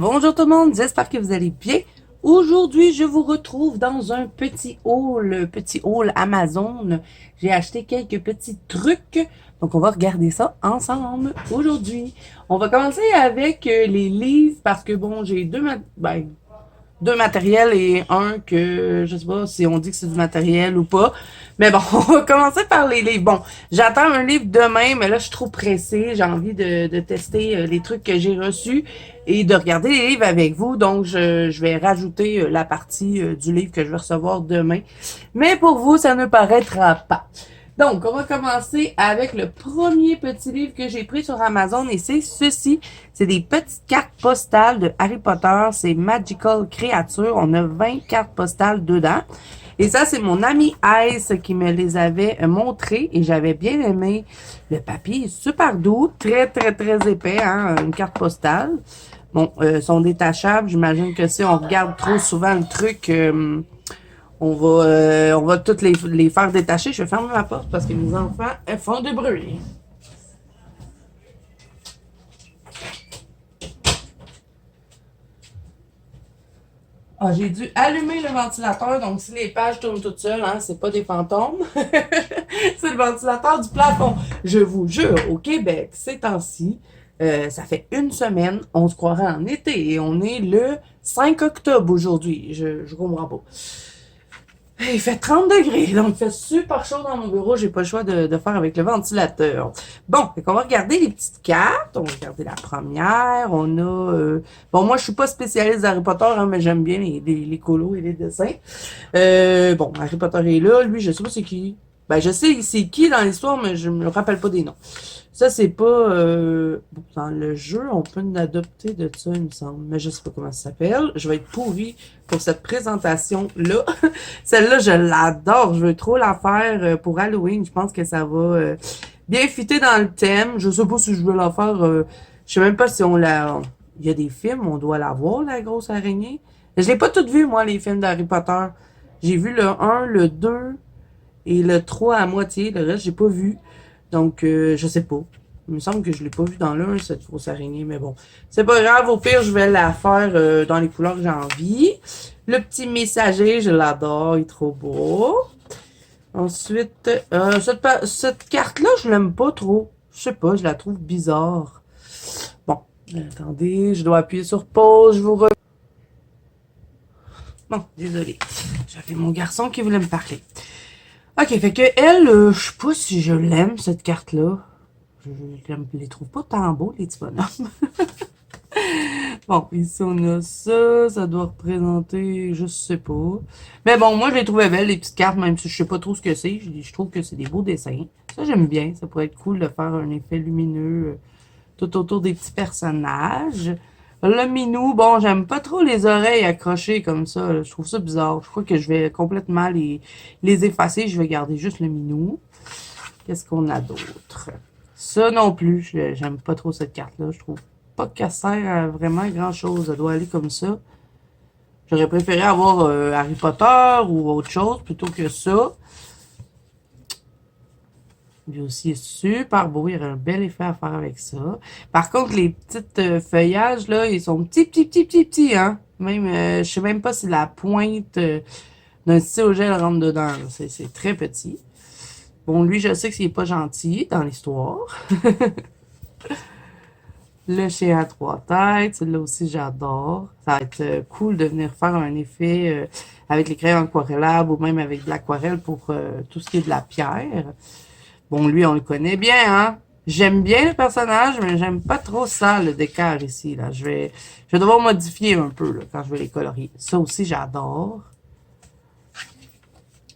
Bonjour tout le monde, j'espère que vous allez bien. Aujourd'hui, je vous retrouve dans un petit haul Amazon. J'ai acheté quelques petits trucs, donc on va regarder ça ensemble aujourd'hui. On va commencer avec les livres parce que bon, j'ai deux matériels et un que je sais pas si on dit que c'est du matériel ou pas. Mais bon, on va commencer par les livres. Bon, j'attends un livre demain, mais là, je suis trop pressée. J'ai envie de tester les trucs que j'ai reçus et de regarder les livres avec vous. Donc, je vais rajouter la partie du livre que je vais recevoir demain. Mais pour vous, ça ne paraîtra pas. Donc, on va commencer avec le premier petit livre que j'ai pris sur Amazon et c'est ceci. C'est des petites cartes postales de Harry Potter. C'est Magical Creature. On a 20 cartes postales dedans. Et ça, c'est mon ami Ice qui me les avait montrées et j'avais bien aimé. Le papier est super doux, très, très, très épais, hein, une carte postale. Bon, sont détachables. J'imagine que si on regarde trop souvent le truc, on va toutes les faire détacher. Je vais fermer ma porte parce que mes enfants font du bruit. Ah, j'ai dû allumer le ventilateur, donc si les pages tournent toutes seules, hein, c'est pas des fantômes. C'est le ventilateur du plafond. Je vous jure, au Québec, ces temps-ci, ça fait une semaine, on se croirait en été et on est le 5 octobre aujourd'hui. Je comprends pas. Il fait 30 degrés, donc il fait super chaud dans mon bureau. J'ai pas le choix de faire avec le ventilateur. Bon, fait qu'on va regarder les petites cartes. On va regarder la première. On a... bon, moi, je suis pas spécialiste d'Harry Potter, hein, mais j'aime bien les colos et les dessins. Bon, Harry Potter est là. Lui, je sais pas c'est qui. Ben, je sais c'est qui dans l'histoire, mais je me rappelle pas des noms. Ça, c'est pas... dans le jeu, on peut l'adopter de ça, il me semble. Mais je sais pas comment ça s'appelle. Je vais être pourrie pour cette présentation-là. Celle-là, je l'adore. Je veux trop la faire pour Halloween. Je pense que ça va bien fitter dans le thème. Je sais pas si je veux la faire... je sais même pas si on la... Il y a des films, on doit la voir, la grosse araignée. Je l'ai pas toutes vues, moi, les films d'Harry Potter. J'ai vu le 1, le 2 et le 3 à moitié. Le reste, j'ai pas vu. Donc, je sais pas. Il me semble que je l'ai pas vu dans l'un, cette grosse araignée, mais bon. C'est pas grave, au pire, je vais la faire dans les couleurs que j'ai envie. Le petit messager, je l'adore, il est trop beau. Ensuite, cette carte-là, je l'aime pas trop. Je sais pas, je la trouve bizarre. Bon, attendez, je dois appuyer sur pause, je vous re... Bon, désolé. J'avais mon garçon qui voulait me parler. Ok, fait que elle, je sais pas si je l'aime, cette carte-là. Je les trouve pas tant beaux, les petits bonhommes. Bon, ici, on a ça. Ça doit représenter, je sais pas. Mais bon, moi, je les trouvais belles, les petites cartes, même si je sais pas trop ce que c'est. Je trouve que c'est des beaux dessins. Ça, j'aime bien. Ça pourrait être cool de faire un effet lumineux tout autour des petits personnages. Le minou, bon, j'aime pas trop les oreilles accrochées comme ça. Là. Je trouve ça bizarre. Je crois que je vais complètement les effacer. Je vais garder juste le minou. Qu'est-ce qu'on a d'autre? Ça non plus, j'aime pas trop cette carte-là. Je trouve pas qu'elle sert à vraiment grand-chose. Elle doit aller comme ça. J'aurais préféré avoir Harry Potter ou autre chose plutôt que ça. Lui aussi est super beau. Il y aurait un bel effet à faire avec ça. Par contre, les petites feuillages, là, ils sont petits, petits, petits, petits, petits, hein. Même, je sais même pas si la pointe d'un stylo au gel rentre dedans. C'est très petit. Bon, lui, je sais que c'est pas gentil dans l'histoire. Le chien à trois têtes, celui-là aussi, j'adore. Ça va être cool de venir faire un effet avec les crayons aquarellables ou même avec de l'aquarelle pour tout ce qui est de la pierre. Bon, lui, on le connaît bien, hein? J'aime bien le personnage, mais j'aime pas trop ça, le décor ici, là. Je vais devoir modifier un peu, là, quand je vais les colorier. Ça aussi, j'adore.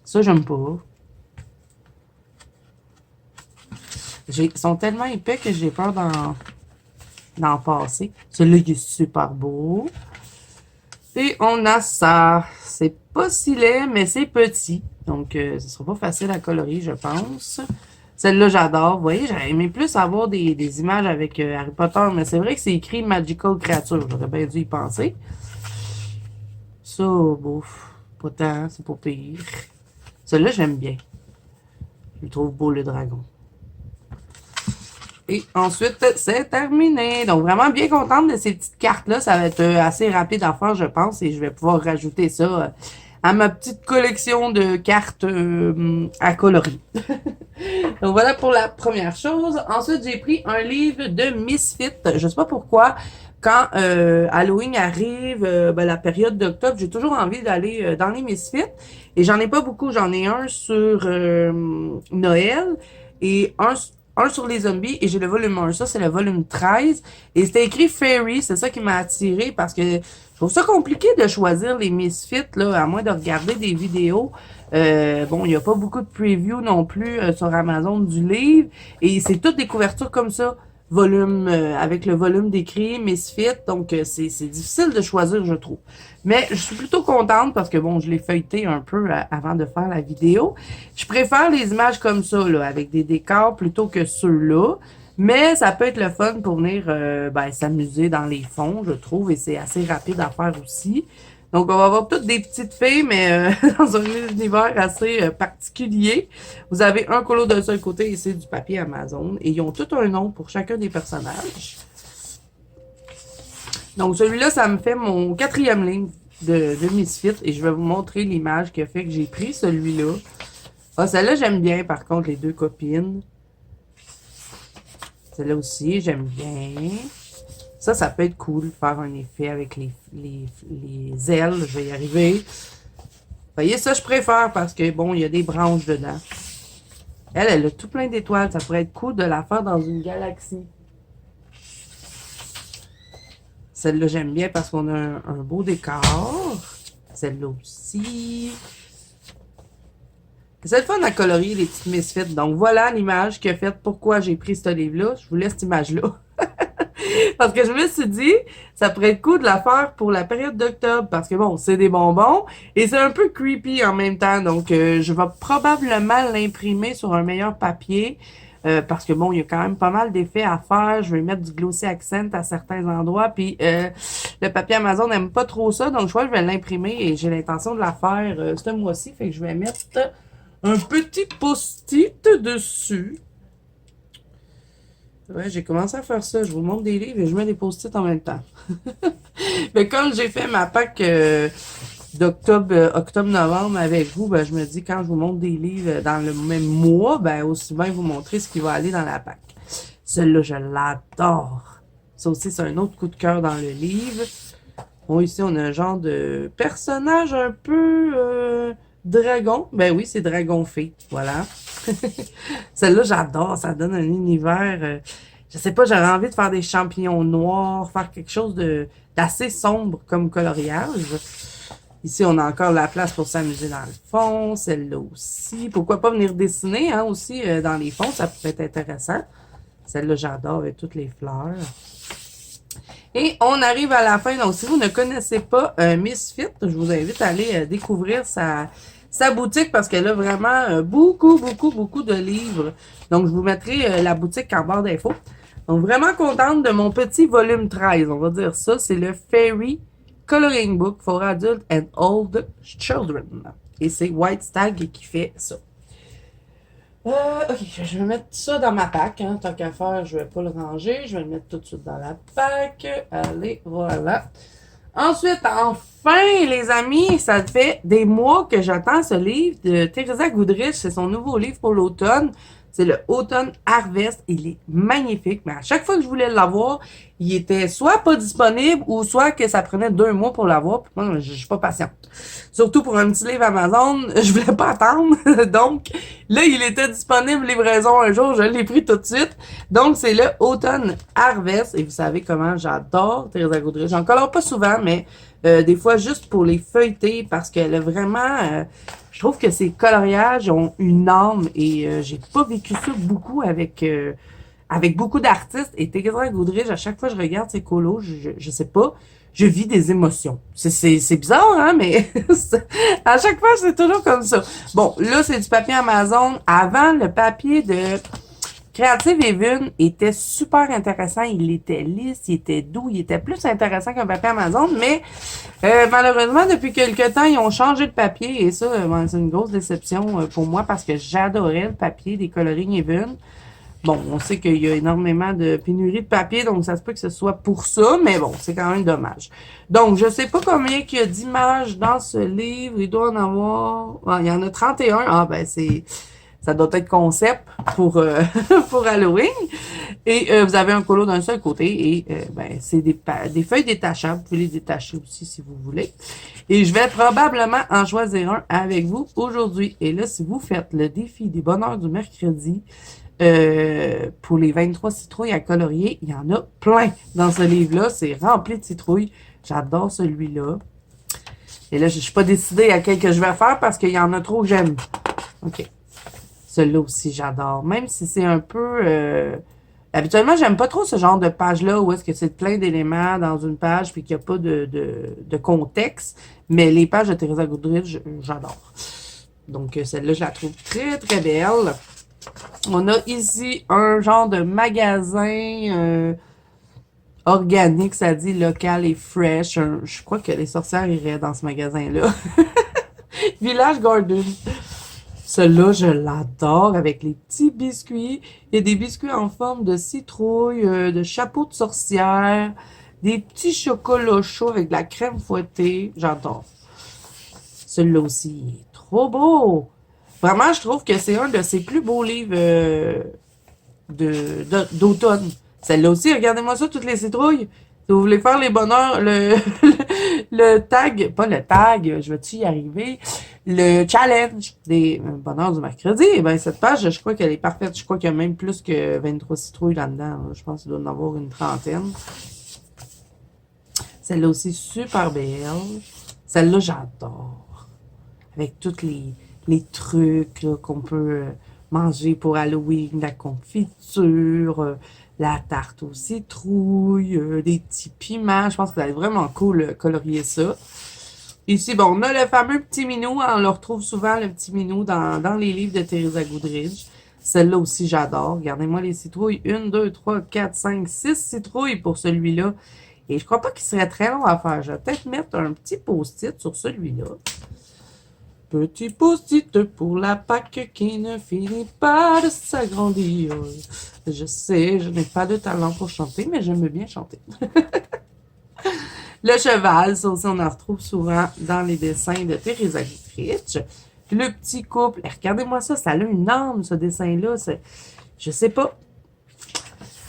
Ça, j'aime pas. Ils sont tellement épais que j'ai peur d'en passer. Celui-là, il est super beau. Et on a ça. C'est pas si laid, mais c'est petit. Donc, ce sera pas facile à colorier, je pense. Celle-là, j'adore. Vous voyez, j'aurais aimé plus avoir des images avec Harry Potter, mais c'est vrai que c'est écrit Magical Creature. J'aurais bien dû y penser. Ça, bouf. Pas tant, c'est pas pire. Celui-là, j'aime bien. Je trouve beau, le dragon. Et ensuite, c'est terminé. Donc, vraiment bien contente de ces petites cartes-là. Ça va être assez rapide à faire, je pense. Et je vais pouvoir rajouter ça à ma petite collection de cartes à colorier. Donc, voilà pour la première chose. Ensuite, j'ai pris un livre de Misfit. Je sais pas pourquoi. Quand Halloween arrive, la période d'octobre, j'ai toujours envie d'aller dans les Misfits. Et j'en ai pas beaucoup. J'en ai un sur Noël et un sur les zombies et j'ai le volume 1. Ça, c'est le volume 13. Et c'était écrit Fairy. C'est ça qui m'a attiré parce que je trouve ça compliqué de choisir les Misfits, là, à moins de regarder des vidéos. Bon, il n'y a pas beaucoup de previews non plus sur Amazon du livre. Et c'est toutes des couvertures comme ça. Volume avec le volume d'écrit Misfit, donc c'est difficile de choisir, je trouve. Mais je suis plutôt contente parce que bon, je l'ai feuilleté un peu avant de faire la vidéo. Je préfère les images comme ça, là, avec des décors plutôt que ceux-là. Mais ça peut être le fun pour venir s'amuser dans les fonds, je trouve, et c'est assez rapide à faire aussi. Donc, on va avoir toutes des petites filles, mais dans un univers assez particulier. Vous avez un colo d'un seul côté et c'est du papier Amazon. Et ils ont tout un nom pour chacun des personnages. Donc, celui-là, ça me fait mon 4e livre de Misfit. Et je vais vous montrer l'image qui a fait que j'ai pris celui-là. Ah, celle-là, j'aime bien, par contre, les deux copines. Celle-là aussi, j'aime bien. Ça peut être cool, faire un effet avec les ailes. Je vais y arriver. Vous voyez, ça, je préfère parce que, bon, il y a des branches dedans. Elle a tout plein d'étoiles. Ça pourrait être cool de la faire dans une galaxie. Celle-là, j'aime bien parce qu'on a un beau décor. Celle-là aussi. C'est le fun à colorier les petites Misfits. Donc, voilà l'image qui a fait pourquoi j'ai pris ce livre-là. Je vous laisse cette image-là. Parce que je me suis dit, ça pourrait être cool de la faire pour la période d'octobre. Parce que bon, c'est des bonbons. Et c'est un peu creepy en même temps. Donc, je vais probablement l'imprimer sur un meilleur papier. Parce que bon, il y a quand même pas mal d'effets à faire. Je vais mettre du glossy accent à certains endroits. Puis, le papier Amazon n'aime pas trop ça. Donc, je crois que je vais l'imprimer. Et j'ai l'intention de la faire ce mois-ci. Fait que je vais mettre un petit post-it dessus. Ouais, j'ai commencé à faire ça. Je vous montre des livres et je mets des post-it en même temps. Mais comme j'ai fait ma Pâques octobre-novembre avec vous, ben, je me dis quand je vous montre des livres dans le même mois, ben, aussi bien vous montrer ce qui va aller dans la Pâques. Celui-là, je l'adore. Ça aussi, c'est un autre coup de cœur dans le livre. Bon, ici, on a un genre de personnage un peu dragon. Ben oui, c'est Dragon Fée. Voilà. Celle-là, j'adore. Ça donne un univers. Je sais pas, j'aurais envie de faire des champignons noirs, faire quelque chose d'assez sombre comme coloriage. Ici, on a encore la place pour s'amuser dans le fond. Celle-là aussi. Pourquoi pas venir dessiner aussi dans les fonds? Ça pourrait être intéressant. Celle-là, j'adore avec toutes les fleurs. Et on arrive à la fin. Donc, si vous ne connaissez pas Misfit, je vous invite à aller découvrir sa boutique parce qu'elle a vraiment beaucoup de livres. Donc, je vous mettrai la boutique en barre d'infos. Donc, vraiment contente de mon petit volume 13. On va dire ça. C'est le Fairy Coloring Book for Adult and Old Children. Et c'est White Stag qui fait ça. Ok, je vais mettre ça dans ma pack. Hein. Tant qu'à faire, je vais pas le ranger. Je vais le mettre tout de suite dans la pack. Allez, voilà. Ensuite, enfin, les amis, ça fait des mois que j'attends ce livre de Teresa Goodrich. C'est son nouveau livre pour l'automne. C'est le Autumn Harvest. Il est magnifique. Mais à chaque fois que je voulais l'avoir, il était soit pas disponible ou soit que ça prenait 2 mois pour l'avoir. Puis moi, je suis pas patiente. Surtout pour un petit livre Amazon, je voulais pas attendre. Donc, là, il était disponible livraison un jour. Je l'ai pris tout de suite. Donc, c'est le Autumn Harvest. Et vous savez comment j'adore Teresa Goodrich. J'en colore pas souvent, mais des fois juste pour les feuilleter parce qu'elle a vraiment... je trouve que ces coloriages ont une âme et j'ai pas vécu ça beaucoup avec beaucoup d'artistes. Et Teresa Goodrich, à chaque fois que je regarde ses colos, je sais pas, je vis des émotions. C'est bizarre, hein, mais à chaque fois, c'est toujours comme ça. Bon, là, c'est du papier Amazon. Avant, le papier de Creative Haven était super intéressant. Il était lisse, il était doux, il était plus intéressant qu'un papier Amazon, mais malheureusement, depuis quelques temps, ils ont changé de papier et ça, c'est une grosse déception pour moi parce que j'adorais le papier des Coloring Haven. Bon, on sait qu'il y a énormément de pénurie de papier, donc ça se peut que ce soit pour ça, mais bon, c'est quand même dommage. Donc, je sais pas combien il y a d'images dans ce livre. Il doit en avoir... Ah, il y en a 31. Ah, ben, ça doit être concept pour, pour Halloween. Et vous avez un colo d'un seul côté et ben, c'est des feuilles détachables. Vous pouvez les détacher aussi si vous voulez. Et je vais probablement en choisir un avec vous aujourd'hui. Et là, si vous faites le défi des bonheurs du mercredi, pour les 23 citrouilles à colorier, il y en a plein dans ce livre-là. C'est rempli de citrouilles. J'adore celui-là. Et là, je suis pas décidée à quel que je vais faire parce qu'il y en a trop que j'aime. OK. Celui-là aussi, j'adore. Même si c'est un peu... Habituellement, j'aime pas trop ce genre de page-là où est-ce que c'est plein d'éléments dans une page puis qu'il n'y a pas de contexte. Mais les pages de Teresa Goodridge, j'adore. Donc, celle-là, je la trouve très, très belle. On a ici un genre de magasin organique, ça dit local et fresh. Je crois que les sorcières iraient dans ce magasin-là. Village Garden. Celui-là, je l'adore avec les petits biscuits. Il y a des biscuits en forme de citrouille, de chapeau de sorcière, des petits chocolats chauds avec de la crème fouettée. J'adore. Celui-là aussi, il est trop beau. Vraiment, je trouve que c'est un de ses plus beaux livres d'automne. Celle-là aussi, regardez-moi ça, toutes les citrouilles. Si vous voulez faire les bonheurs, le tag, pas le tag, je vais-tu y arriver, le challenge des bonheurs du mercredi, eh bien, cette page, je crois qu'elle est parfaite. Je crois qu'il y a même plus que 23 citrouilles là-dedans. Je pense qu'il doit en avoir une trentaine. Celle-là aussi, super belle. Celle-là, j'adore. Avec tous les trucs qu'on peut manger pour Halloween, la confiture, la tarte aux citrouilles, des petits piments. Je pense que ça va être vraiment cool colorier ça. Ici, bon, on a le fameux petit minou. On le retrouve souvent, le petit minou, dans les livres de Teresa Goodridge. Celle-là aussi, j'adore. Regardez-moi les citrouilles. 1, 2, 3, 4, 5, 6 citrouilles pour celui-là. Et je crois pas qu'il serait très long à faire. Je vais peut-être mettre un petit post-it sur celui-là. Petit post-it pour la Pâque qui ne finit pas de s'agrandir. Je sais, je n'ai pas de talent pour chanter, mais j'aime bien chanter. Le cheval, ça aussi, on en retrouve souvent dans les dessins de Teresa Goodridge. Le petit couple, regardez-moi ça, ça a une âme, ce dessin-là. Je sais pas.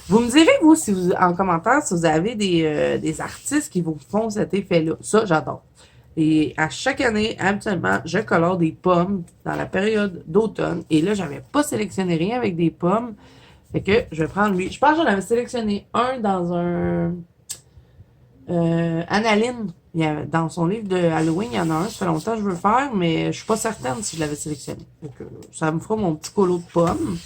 Vous me direz, vous, si vous, en commentaire, si vous avez des artistes qui vous font cet effet-là. Ça, j'adore. Et à chaque année, habituellement, je colore des pommes dans la période d'automne. Et là, j'avais pas sélectionné rien avec des pommes. Fait que je vais prendre lui. Je pense que j'en avais sélectionné un dans un... Annaline. Dans son livre de Halloween, il y en a un. Ça fait longtemps que je veux le faire, mais je suis pas certaine si je l'avais sélectionné. Fait que ça me fera mon petit colo de pommes.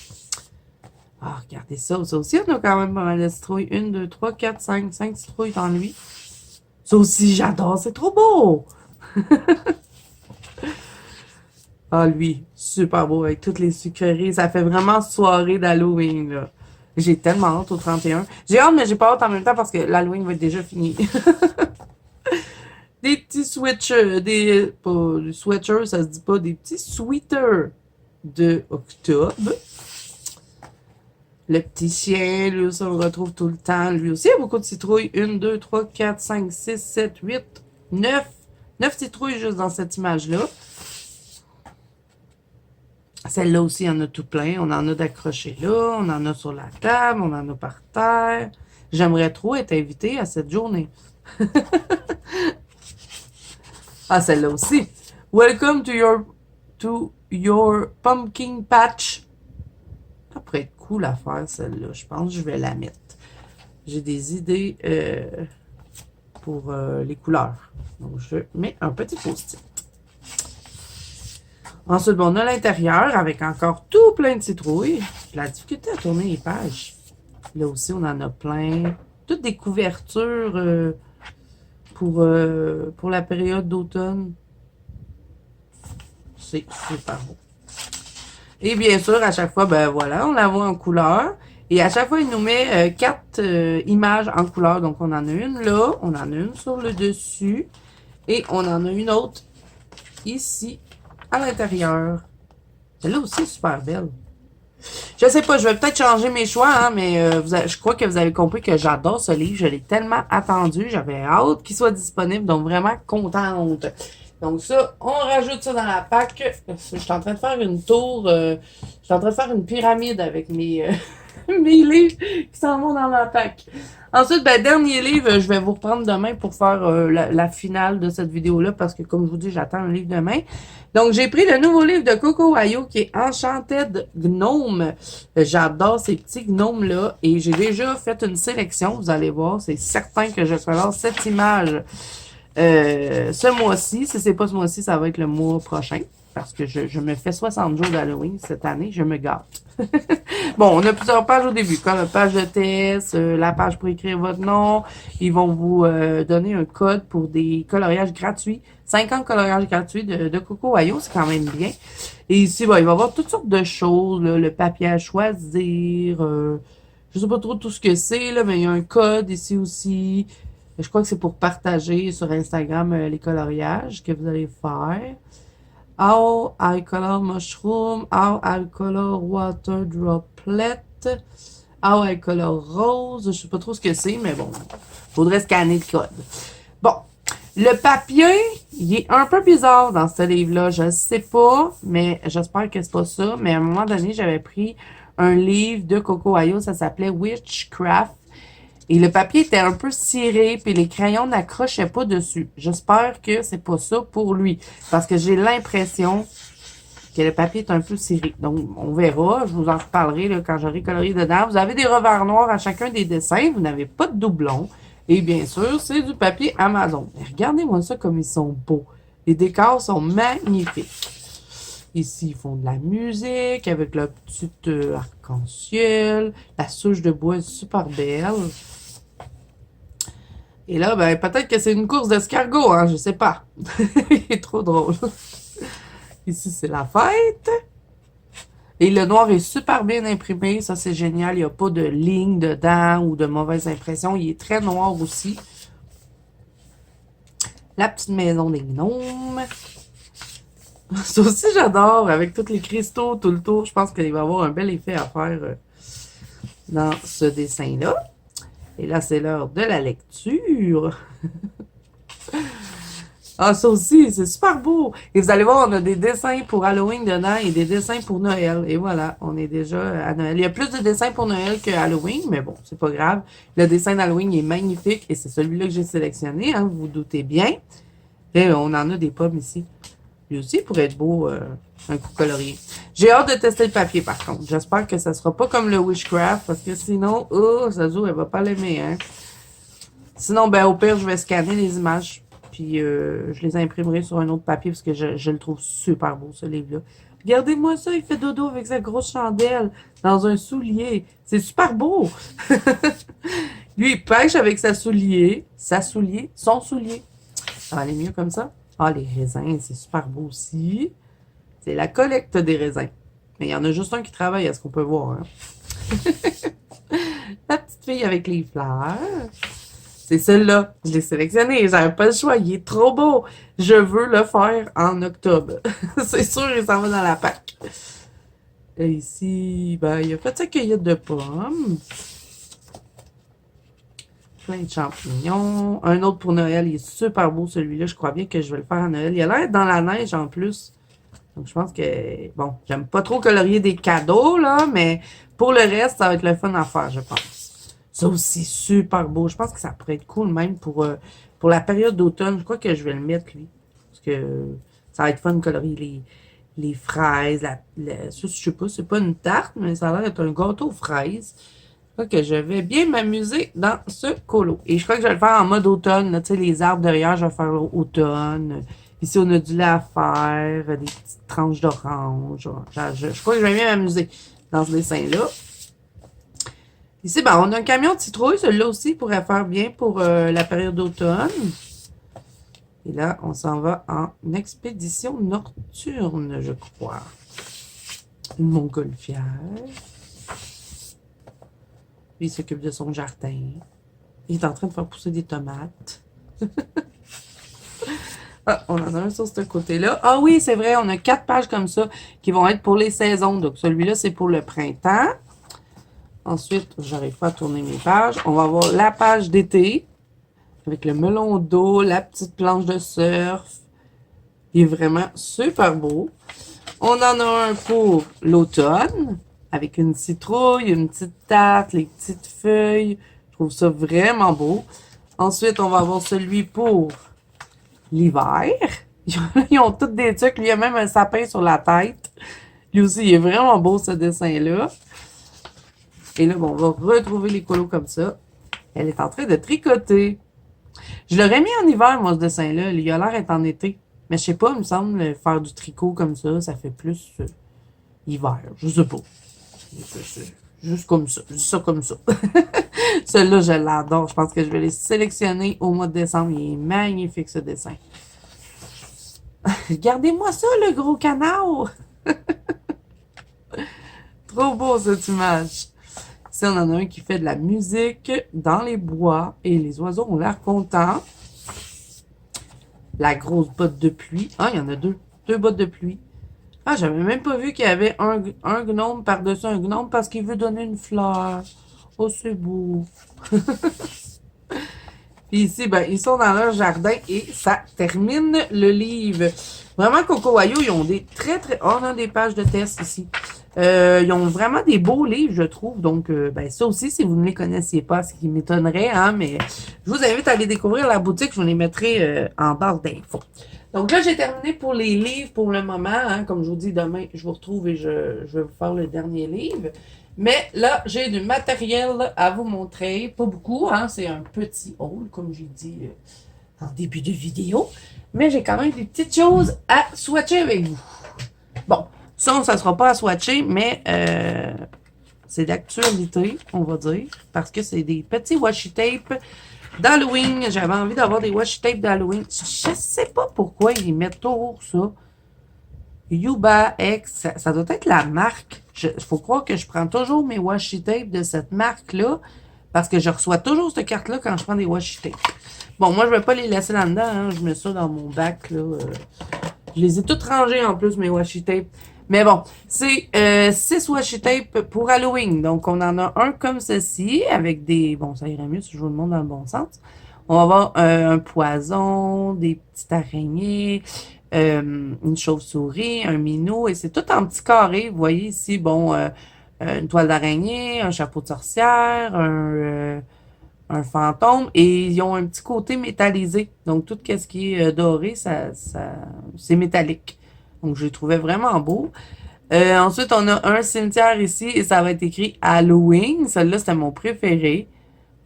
Ah, regardez ça. Ça aussi, on a quand même pas mal de citrouilles. 1, 2, 3, 4, 5. 5 citrouilles dans lui. Ça aussi, j'adore. C'est trop beau! Ah, lui, super beau avec toutes les sucreries. Ça fait vraiment soirée d'Halloween, là. J'ai tellement hâte au 31. J'ai hâte, mais j'ai pas hâte en même temps parce que l'Halloween va être déjà fini. Des petits switchers, pas des sweatshirts, ça se dit pas, des petits sweaters de octobre. Le petit chien, lui aussi, on le retrouve tout le temps. Lui aussi, il y a beaucoup de citrouilles. 1, 2, 3, 4, 5, 6, 7, 8, 9. 9 citrouilles juste dans cette image-là. Celle-là aussi, il y en a tout plein. On en a d'accrochés là, on en a sur la table, on en a par terre. J'aimerais trop être invitée à cette journée. Ah, celle-là aussi. Welcome to your pumpkin patch. Ça pourrait être cool à faire, celle-là. Je pense que je vais la mettre. J'ai des idées pour les couleurs. Donc, je mets un petit post-it. Ensuite, bon, on a l'intérieur avec encore tout plein de citrouilles. La difficulté à tourner les pages. Là aussi, on en a plein. Toutes des couvertures pour la période d'automne. C'est super beau. Et bien sûr, à chaque fois, ben voilà, on la voit en couleur. Et à chaque fois, il nous met 4 images en couleur. Donc, on en a une là, on en a une sur le dessus. Et on en a une autre ici, à l'intérieur. Celle-là aussi est super belle. Je sais pas, je vais peut-être changer mes choix, hein, mais je crois que vous avez compris que j'adore ce livre. Je l'ai tellement attendu. J'avais hâte qu'il soit disponible, donc vraiment contente. Donc ça, on rajoute ça dans la PAC. Je suis en train de faire une tour, je suis en train de faire une pyramide avec mes livres qui s'en vont dans ma PAC. Ensuite, ben, dernier livre, je vais vous reprendre demain pour faire la finale de cette vidéo-là parce que, comme je vous dis, j'attends un livre demain. Donc, j'ai pris le nouveau livre de Coco Wayo qui est Enchanted Gnome. J'adore ces petits gnomes-là et j'ai déjà fait une sélection. Vous allez voir, c'est certain que je colore cette image ce mois-ci. Si c'est pas ce mois-ci, ça va être le mois prochain. Parce que je me fais 60 jours d'Halloween cette année, je me gâte. Bon, on a plusieurs pages au début, comme la page de test, la page pour écrire votre nom. Ils vont vous donner un code pour des coloriages gratuits. 50 coloriages gratuits de Coco Wayo, c'est quand même bien. Et ici, bon, il va y avoir toutes sortes de choses, là, le papier à choisir, je sais pas trop tout ce que c'est, là, mais il y a un code ici aussi. Je crois que c'est pour partager sur Instagram les coloriages que vous allez faire. How I color mushroom, how I color water droplet, how I color rose. Je sais pas trop ce que c'est, mais bon, faudrait scanner le code. Bon, le papier, il est un peu bizarre dans ce livre-là. Je sais pas, mais j'espère que c'est pas ça. Mais à un moment donné, j'avais pris un livre de Coco Wayo, ça s'appelait Witchcraft. Et le papier était un peu ciré, puis les crayons n'accrochaient pas dessus. J'espère que c'est pas ça pour lui. Parce que j'ai l'impression que le papier est un peu ciré. Donc, on verra. Je vous en reparlerai là, quand j'aurai colorié dedans. Vous avez des revers noirs à chacun des dessins. Vous n'avez pas de doublons. Et bien sûr, c'est du papier Amazon. Mais regardez-moi ça comme ils sont beaux. Les décors sont magnifiques. Ici, ils font de la musique avec le petit arc-en-ciel. La souche de bois est super belle. Et là, ben, peut-être que c'est une course d'escargot, hein, je sais pas. Il est trop drôle. Ici, c'est la fête. Et le noir est super bien imprimé, ça c'est génial. Il n'y a pas de lignes dedans ou de mauvaise impression. Il est très noir aussi. La petite maison des gnomes. Ça aussi, j'adore, avec tous les cristaux tout le tour. Je pense qu'il va y avoir un bel effet à faire dans ce dessin-là. Et là, c'est l'heure de la lecture. Ah, ça aussi, c'est super beau. Et vous allez voir, on a des dessins pour Halloween dedans et des dessins pour Noël. Et voilà, on est déjà à Noël. Il y a plus de dessins pour Noël que Halloween, mais bon, c'est pas grave. Le dessin d'Halloween est magnifique et c'est celui-là que j'ai sélectionné, hein, vous vous doutez bien. Et on en a des pommes ici. Lui aussi pourrait être beau, un coup colorié. J'ai hâte de tester le papier, par contre. J'espère que ça sera pas comme le Witchcraft, parce que sinon, oh, Zazu, elle va pas l'aimer, hein. Sinon, ben, au pire, je vais scanner les images, puis je les imprimerai sur un autre papier, parce que je le trouve super beau, ce livre-là. Regardez-moi ça, il fait dodo avec sa grosse chandelle dans un soulier. C'est super beau! Lui, il pêche avec son soulier. Ça va aller mieux comme ça? Ah, les raisins, c'est super beau aussi. C'est la collecte des raisins. Mais il y en a juste un qui travaille, à ce qu'on peut voir. Hein? La petite fille avec les fleurs. C'est celle-là. Je l'ai sélectionnée. J'avais pas le choix. Il est trop beau. Je veux le faire en octobre. C'est sûr, il s'en va dans la PAC. Et ici, ben, il a fait sa cueillette de pommes. Plein de champignons. Un autre pour Noël. Il est super beau, celui-là. Je crois bien que je vais le faire à Noël. Il a l'air dans la neige, en plus. Donc, je pense que, bon, j'aime pas trop colorier des cadeaux, là, mais pour le reste, ça va être le fun à faire, je pense. Ça aussi, super beau. Je pense que ça pourrait être cool, même pour la période d'automne. Je crois que je vais le mettre, lui. Parce que ça va être fun de colorier les fraises. Ça, je sais pas, c'est pas une tarte, mais ça a l'air d'être un gâteau aux fraises. Je crois que je vais bien m'amuser dans ce colo. Et je crois que je vais le faire en mode automne. Tu sais, les arbres derrière, je vais faire l'automne. Ici, on a du lait à faire, des petites tranches d'orange. Je crois que je vais bien m'amuser dans ce dessin-là. Ici, ben, on a un camion de citrouille. Celui-là aussi pourrait faire bien pour la période d'automne. Et là, on s'en va en expédition nocturne, je crois. Une montgolfière. Lui, il s'occupe de son jardin. Il est en train de faire pousser des tomates. Ah, on en a un sur ce côté-là. Ah oui, c'est vrai, on a 4 pages comme ça qui vont être pour les saisons. Donc, celui-là, c'est pour le printemps. Ensuite, j'arrive pas à tourner mes pages. On va avoir la page d'été avec le melon d'eau, la petite planche de surf. Il est vraiment super beau. On en a un pour l'automne avec une citrouille, une petite tarte, les petites feuilles. Je trouve ça vraiment beau. Ensuite, on va avoir celui pour l'hiver. Ils ont tous des trucs. Lui, il y a même un sapin sur la tête. Lui aussi, il est vraiment beau, ce dessin-là. Et là, bon, on va retrouver les colos comme ça. Elle est en train de tricoter. Je l'aurais mis en hiver, moi, ce dessin-là. Il a l'air d'être en été. Mais je sais pas, il me semble, faire du tricot comme ça fait plus hiver. Je sais pas. Juste comme ça. Je dis ça comme ça. Celui-là, je l'adore. Je pense que je vais les sélectionner au mois de décembre. Il est magnifique, ce dessin. Regardez-moi ça, le gros canard! Trop beau, cette image. Ici, on en a un qui fait de la musique dans les bois et les oiseaux ont l'air contents. La grosse botte de pluie. Ah, il y en a deux. Deux bottes de pluie. Ah, j'avais même pas vu qu'il y avait un gnome par-dessus un gnome parce qu'il veut donner une fleur. Oh, c'est beau. Puis ici, ben, ils sont dans leur jardin et ça termine le livre. Vraiment, Coco Wayo, ils ont des très... Oh, on a des pages de test ici. Ils ont vraiment des beaux livres, je trouve. Donc, ben, ça aussi, si vous ne les connaissiez pas, ce qui m'étonnerait, hein, mais je vous invite à aller découvrir la boutique. Je vous les mettrai en barre d'infos. Donc là, j'ai terminé pour les livres pour le moment. Hein. Comme je vous dis, demain, je vous retrouve et je vais vous faire le dernier livre. Mais là, j'ai du matériel à vous montrer. Pas beaucoup, hein. C'est un petit haul, comme j'ai dit en début de vidéo. Mais j'ai quand même des petites choses à swatcher avec vous. Bon, ça ne sera pas à swatcher, mais c'est d'actualité, on va dire. Parce que c'est des petits washi tape d'Halloween. J'avais envie d'avoir des washi tape d'Halloween. Je sais pas pourquoi ils mettent toujours ça. Yuba X, ça doit être la marque. Il faut croire que je prends toujours mes washi tape de cette marque-là. Parce que je reçois toujours cette carte-là quand je prends des washi tape. Bon, moi, je ne vais pas les laisser là-dedans. Hein. Je mets ça dans mon bac. Là. Je les ai toutes rangées en plus, mes washi tape. Mais bon, c'est 6 washi tape pour Halloween. Donc, on en a un comme ceci, avec des... Bon, ça irait mieux si je vous le montre dans le bon sens. On va avoir un poison, des petites araignées, une chauve-souris, un minou, et c'est tout en petits carrés. Vous voyez ici, bon, une toile d'araignée, un chapeau de sorcière, un fantôme, et ils ont un petit côté métallisé. Donc, tout ce qui est doré, c'est métallique. Donc, je les trouvais vraiment beau. Ensuite, on a un cimetière ici, et ça va être écrit Halloween. Celui-là, c'était mon préféré.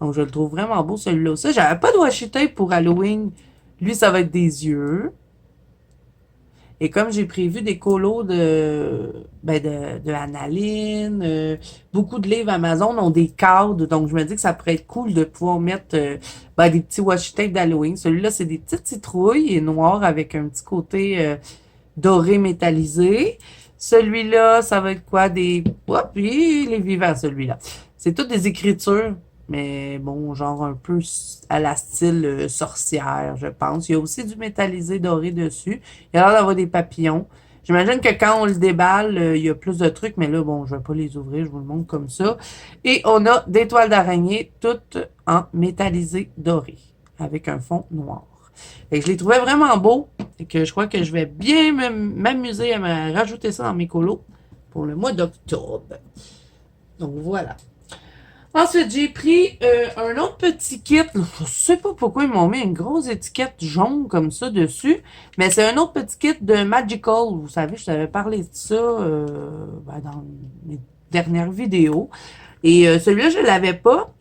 Donc, je le trouve vraiment beau, celui-là. Ça, j'avais pas de washi tape pour Halloween. Lui, ça va être des yeux. Et comme j'ai prévu des colos de Analine, beaucoup de livres Amazon ont des cadres, donc je me dis que ça pourrait être cool de pouvoir mettre des petits washi tape d'Halloween. Celui-là, c'est des petites citrouilles, il est noir avec un petit côté doré métallisé. Celui-là, ça va être quoi? Hop, il est vivant, celui-là. C'est toutes des écritures. Mais bon, genre un peu à la style sorcière, je pense. Il y a aussi du métallisé doré dessus. Il y a l'air d'avoir des papillons. J'imagine que quand on le déballe, il y a plus de trucs, mais là, bon, je vais pas les ouvrir, je vous le montre comme ça. Et on a des toiles d'araignée, toutes en métallisé doré, avec un fond noir. Et je les trouvais vraiment beaux, et que je crois que je vais bien m'amuser à me rajouter ça dans mes colos pour le mois d'octobre. Donc voilà. Ensuite, j'ai pris un autre petit kit. Je sais pas pourquoi ils m'ont mis une grosse étiquette jaune comme ça dessus. Mais c'est un autre petit kit de Magical. Vous savez, je t'avais parlé de ça dans mes dernières vidéos. Et celui-là, je l'avais pas.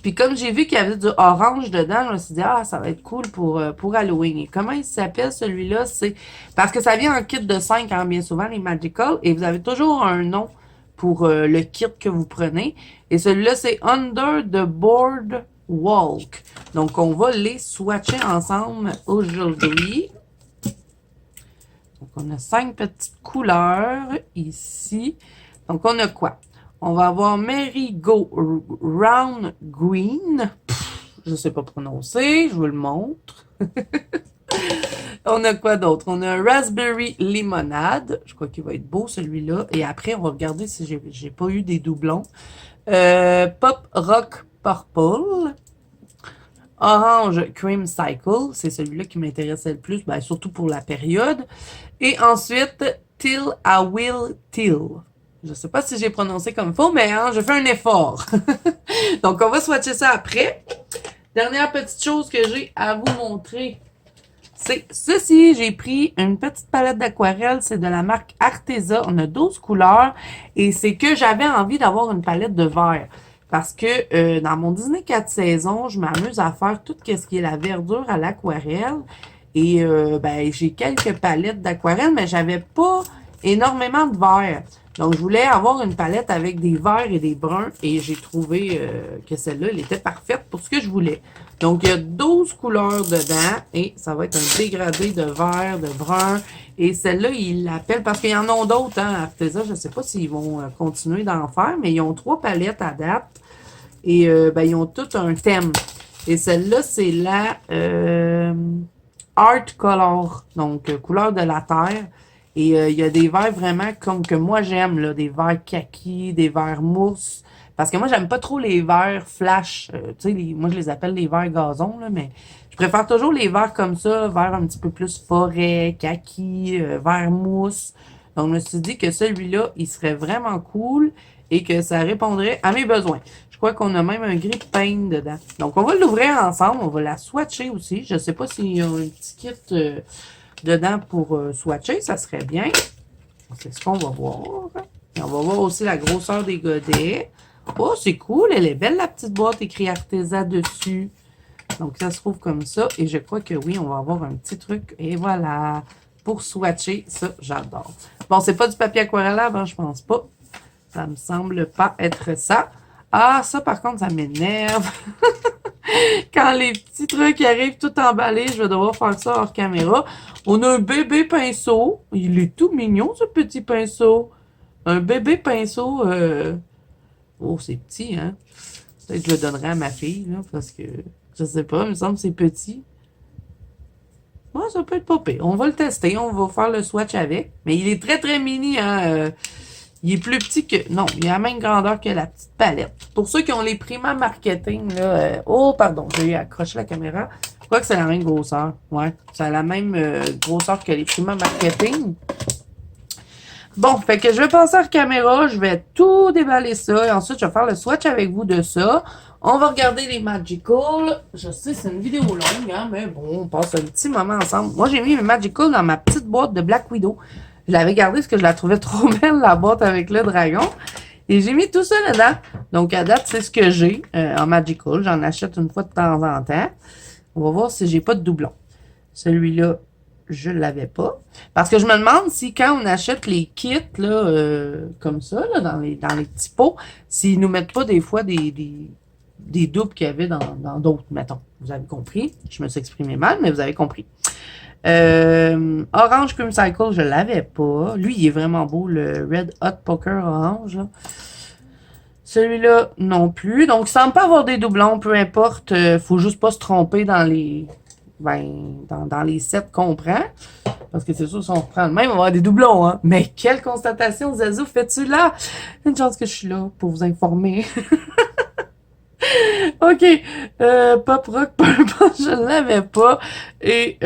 Puis comme j'ai vu qu'il y avait du orange dedans, je me suis dit, ça va être cool pour Halloween. Et comment il s'appelle celui-là? C'est parce que ça vient en kit de 5, hein, bien souvent, les Magical. Et vous avez toujours un nom pour le kit que vous prenez. Et celui-là, c'est Under the Board Walk. Donc, on va les swatcher ensemble aujourd'hui. Donc, on a 5 petites couleurs ici. Donc, on a quoi? On va avoir Merry Go Round Green. Je ne sais pas prononcer, je vous le montre. On a quoi d'autre? On a un Raspberry Limonade. Je crois qu'il va être beau celui-là. Et après, on va regarder si j'ai pas eu des doublons. Pop Rock Purple. Orange Cream Cycle. C'est celui-là qui m'intéressait le plus, ben, surtout pour la période. Et ensuite, Till I Will Till. Je sais pas si j'ai prononcé comme faux, mais hein, je fais un effort. Donc, on va swatcher ça après. Dernière petite chose que j'ai à vous montrer, c'est ceci. J'ai pris une petite palette d'aquarelle. C'est de la marque Arteza. On a 12 couleurs. Et c'est que j'avais envie d'avoir une palette de vert. Parce que dans mon Disney 4 saisons, je m'amuse à faire tout ce qui est la verdure à l'aquarelle. Et ben, j'ai quelques palettes d'aquarelle, mais j'avais pas énormément de vert. Donc, je voulais avoir une palette avec des verts et des bruns. Et j'ai trouvé que celle-là, elle était parfaite pour ce que je voulais. Donc, il y a 12 couleurs dedans. Et ça va être un dégradé de vert, de brun. Et celle-là, ils l'appellent, parce qu'il y en a d'autres, hein, Arteza. Je ne sais pas s'ils vont continuer d'en faire, mais ils ont 3 palettes à date. Et ben, ils ont tout un thème. Et celle-là, c'est la Art Color. Donc, couleur de la terre. Et il y a des verres vraiment comme que moi j'aime, là, des verres kaki, des verres mousse. Parce que moi, j'aime pas trop les verres flash. Tu sais, moi, je les appelle les verres gazon, là, mais je préfère toujours les verres comme ça, verres un petit peu plus forêt, kaki, verre mousse. Donc, je me suis dit que celui-là, il serait vraiment cool et que ça répondrait à mes besoins. Je crois qu'on a même un grip paint dedans. Donc, on va l'ouvrir ensemble. On va la swatcher aussi. Je sais pas s'il y a un petit kit dedans pour swatcher. Ça serait bien. C'est ce qu'on va voir. Et on va voir aussi la grosseur des godets. Oh, c'est cool. Elle est belle, la petite boîte écrit Arteza dessus. Donc, ça se trouve comme ça. Et je crois que oui, on va avoir un petit truc. Et voilà. Pour swatcher, ça, j'adore. Bon, c'est pas du papier aquarellable, hein, je pense pas. Ça me semble pas être ça. Ah, ça, par contre, ça m'énerve. Quand les petits trucs arrivent tout emballés, je vais devoir faire ça hors caméra. On a un bébé pinceau. Il est tout mignon, ce petit pinceau. Un bébé pinceau. Oh, c'est petit, hein? Peut-être que je le donnerai à ma fille, là, parce que je sais pas, il me semble que c'est petit. Ouais, ça peut être pas pire. On va le tester, on va faire le swatch avec. Mais il est très, très mini, hein? Il est plus petit que... Non, il a la même grandeur que la petite palette. Pour ceux qui ont les Prima Marketing, là... oh, pardon, j'ai accroché la caméra. Je crois que c'est la même grosseur. Ouais, c'est la même grosseur que les Prima Marketing. Bon, fait que je vais passer à la caméra. Je vais tout déballer ça. Et ensuite, je vais faire le swatch avec vous de ça. On va regarder les Magical. Je sais, c'est une vidéo longue, hein, mais bon, on passe un petit moment ensemble. Moi, j'ai mis mes Magical dans ma petite boîte de Black Widow. Je l'avais gardée parce que je la trouvais trop belle, la boîte avec le dragon. Et j'ai mis tout ça dedans. Donc, à date, c'est ce que j'ai en Magical. J'en achète une fois de temps en temps. On va voir si j'ai pas de doublon. Celui-là, je l'avais pas. Parce que je me demande si quand on achète les kits, là, comme ça, là, dans les petits pots, s'ils nous mettent pas des fois des doubles qu'il y avait dans d'autres, mettons. Vous avez compris. Je me suis exprimé mal, mais vous avez compris. Orange Cream Cycle, je l'avais pas. Lui, il est vraiment beau, le Red Hot Poker Orange. Là. Celui-là, non plus. Donc, il semble pas avoir des doublons, peu importe. Faut juste pas se tromper dans les... Ben, dans les sets qu'on prend. Parce que c'est sûr, si on reprend le même, on va avoir des doublons, hein. Mais quelle constatation, Zazou, fais-tu là? Une chance que je suis là pour vous informer. OK. Pop Rock Purple, je l'avais pas. Et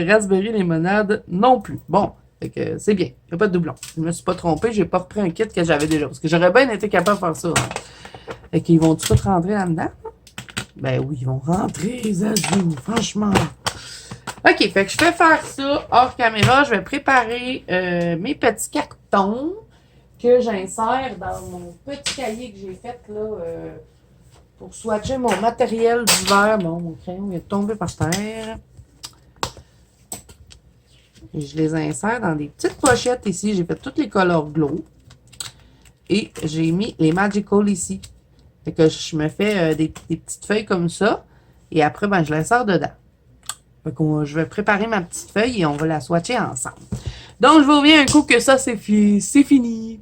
Raspberry Limonade non plus. Bon, fait que c'est bien. Il n'y a pas de doublon. Je me suis pas trompée. J'ai pas repris un kit que j'avais déjà. Parce que j'aurais bien été capable de faire ça. Hein. Fait qu'ils vont tout rentrer là-dedans? Ben oui, ils vont rentrer, Zazou. Franchement. OK, fait que je vais faire ça hors caméra. Je vais préparer mes petits cartons que j'insère dans mon petit cahier que j'ai fait là pour swatcher mon matériel d'hiver. Bon, mon crayon est tombé par terre. Et je les insère dans des petites pochettes ici. J'ai fait toutes les color glow. Et j'ai mis les Magical ici. Fait que je me fais des petites feuilles comme ça. Et après, ben, je l'insère dedans. Fait que je vais préparer ma petite feuille et on va la swatcher ensemble. Donc, je vous reviens un coup que ça, c'est fini.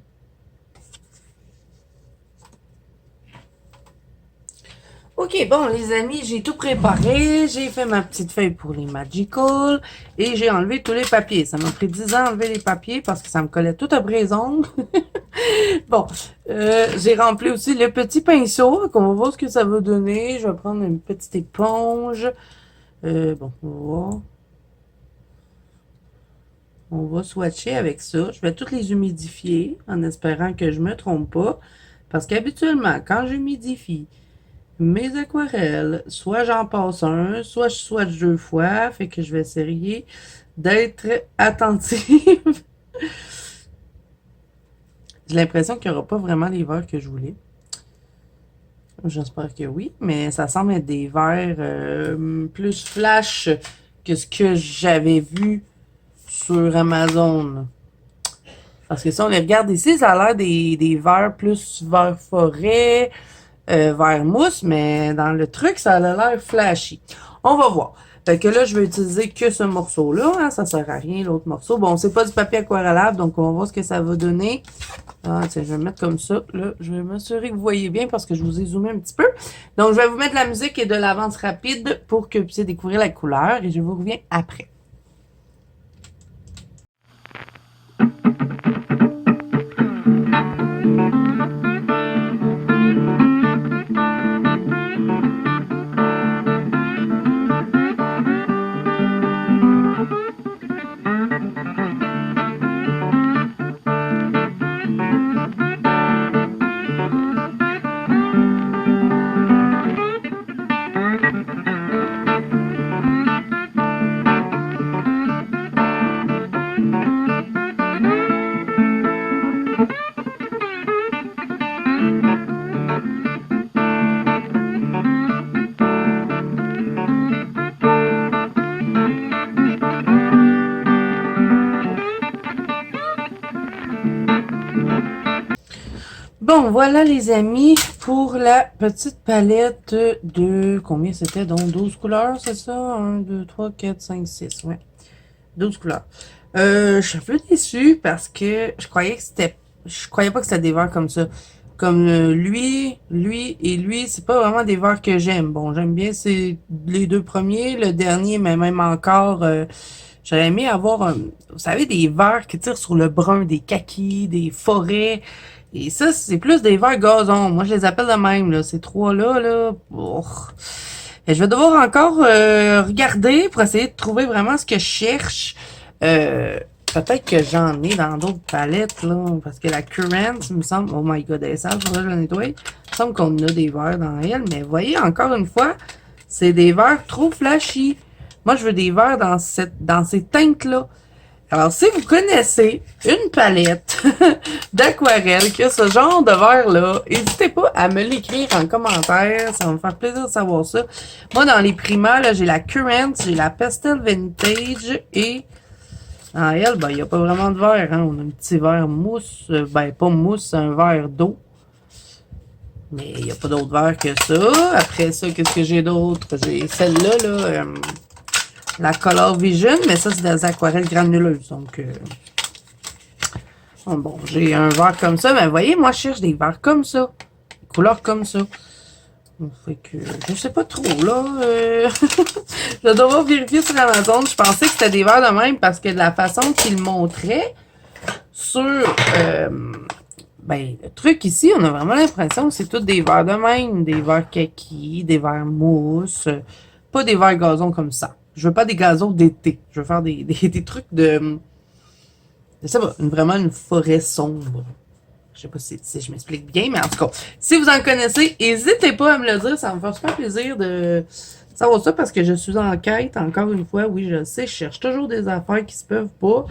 Ok, bon les amis, j'ai tout préparé, j'ai fait ma petite feuille pour les Magical et j'ai enlevé tous les papiers. Ça m'a pris 10 ans à enlever les papiers parce que ça me collait tout après les ongles. Bon, j'ai rempli aussi le petit pinceau, qu'on va voir ce que ça va donner. Je vais prendre une petite éponge. Bon, on va swatcher avec ça. Je vais toutes les humidifier en espérant que je me trompe pas. Parce qu'habituellement, quand j'humidifie mes aquarelles, soit j'en passe un, soit je swatch 2 fois. Fait que je vais essayer d'être attentive. J'ai l'impression qu'il n'y aura pas vraiment les verres que je voulais. J'espère que oui, mais ça semble être des verres plus flash que ce que j'avais vu sur Amazon. Parce que si on les regarde ici, ça a l'air des verres plus vert forêt, vert mousse, mais dans le truc, ça a l'air flashy. On va voir. Fait que là, je vais utiliser que ce morceau-là, hein, ça sert à rien, l'autre morceau. Bon, c'est pas du papier aquarellable, donc on va voir ce que ça va donner. Ah, tiens, je vais le mettre comme ça. Là, je vais m'assurer que vous voyez bien parce que je vous ai zoomé un petit peu. Donc, je vais vous mettre la musique et de l'avance rapide pour que vous puissiez découvrir la couleur et je vous reviens après. Bon, voilà les amis, pour la petite palette de, combien c'était donc, 12 couleurs, c'est ça? 1, 2, 3, 4, 5, 6, ouais. 12 couleurs. Je suis un peu déçue parce que je croyais pas que c'était des verres comme ça. Comme lui et lui, c'est pas vraiment des verres que j'aime. Bon, j'aime bien c'est les deux premiers, le dernier, mais même encore, j'aurais aimé avoir, vous savez, des verres qui tirent sur le brun, des kakis, des forêts. Et ça, c'est plus des verres gazon. Moi, je les appelle de même, là. Ces trois-là, là. Oh. Et je vais devoir encore regarder pour essayer de trouver vraiment ce que je cherche. Peut-être que j'en ai dans d'autres palettes, là. Parce que la Current, il me semble... Oh my god, elle est sale, faudrait que je la nettoie. Il me semble qu'on a des verres dans elle. Mais voyez, encore une fois, c'est des verres trop flashy. Moi, je veux des verres dans ces teintes-là. Alors, si vous connaissez une palette d'aquarelle qui a ce genre de verre-là, n'hésitez pas à me l'écrire en commentaire. Ça va me faire plaisir de savoir ça. Moi, dans les primats, là, j'ai la Current, j'ai la Pastel Vintage et en elle, ben, il n'y a pas vraiment de verre. Hein. On a un petit verre mousse. Ben, pas mousse, c'est un verre d'eau. Mais il n'y a pas d'autre verre que ça. Après ça, qu'est-ce que j'ai d'autre? J'ai celle-là, là la Color Vision, mais ça, c'est des aquarelles granuleuses. Donc, bon, j'ai un verre comme ça. Mais vous voyez, moi, je cherche des verres comme ça. Des couleurs comme ça. Fait que, je sais pas trop, là. Je dois devoir vérifier sur Amazon. Je pensais que c'était des verres de même parce que de la façon qu'ils montraient sur... ben, le truc ici, on a vraiment l'impression que c'est tous des verres de même. Des verres kaki, des verres mousse. Pas des verres gazon comme ça. Je veux pas des gazons d'été. Je veux faire des trucs de... Je sais pas, vraiment une forêt sombre. Je sais pas si je m'explique bien, mais en tout cas, si vous en connaissez, n'hésitez pas à me le dire. Ça me fait super plaisir de savoir ça parce que je suis en quête. Encore une fois, oui, je sais, je cherche toujours des affaires qui se peuvent pas.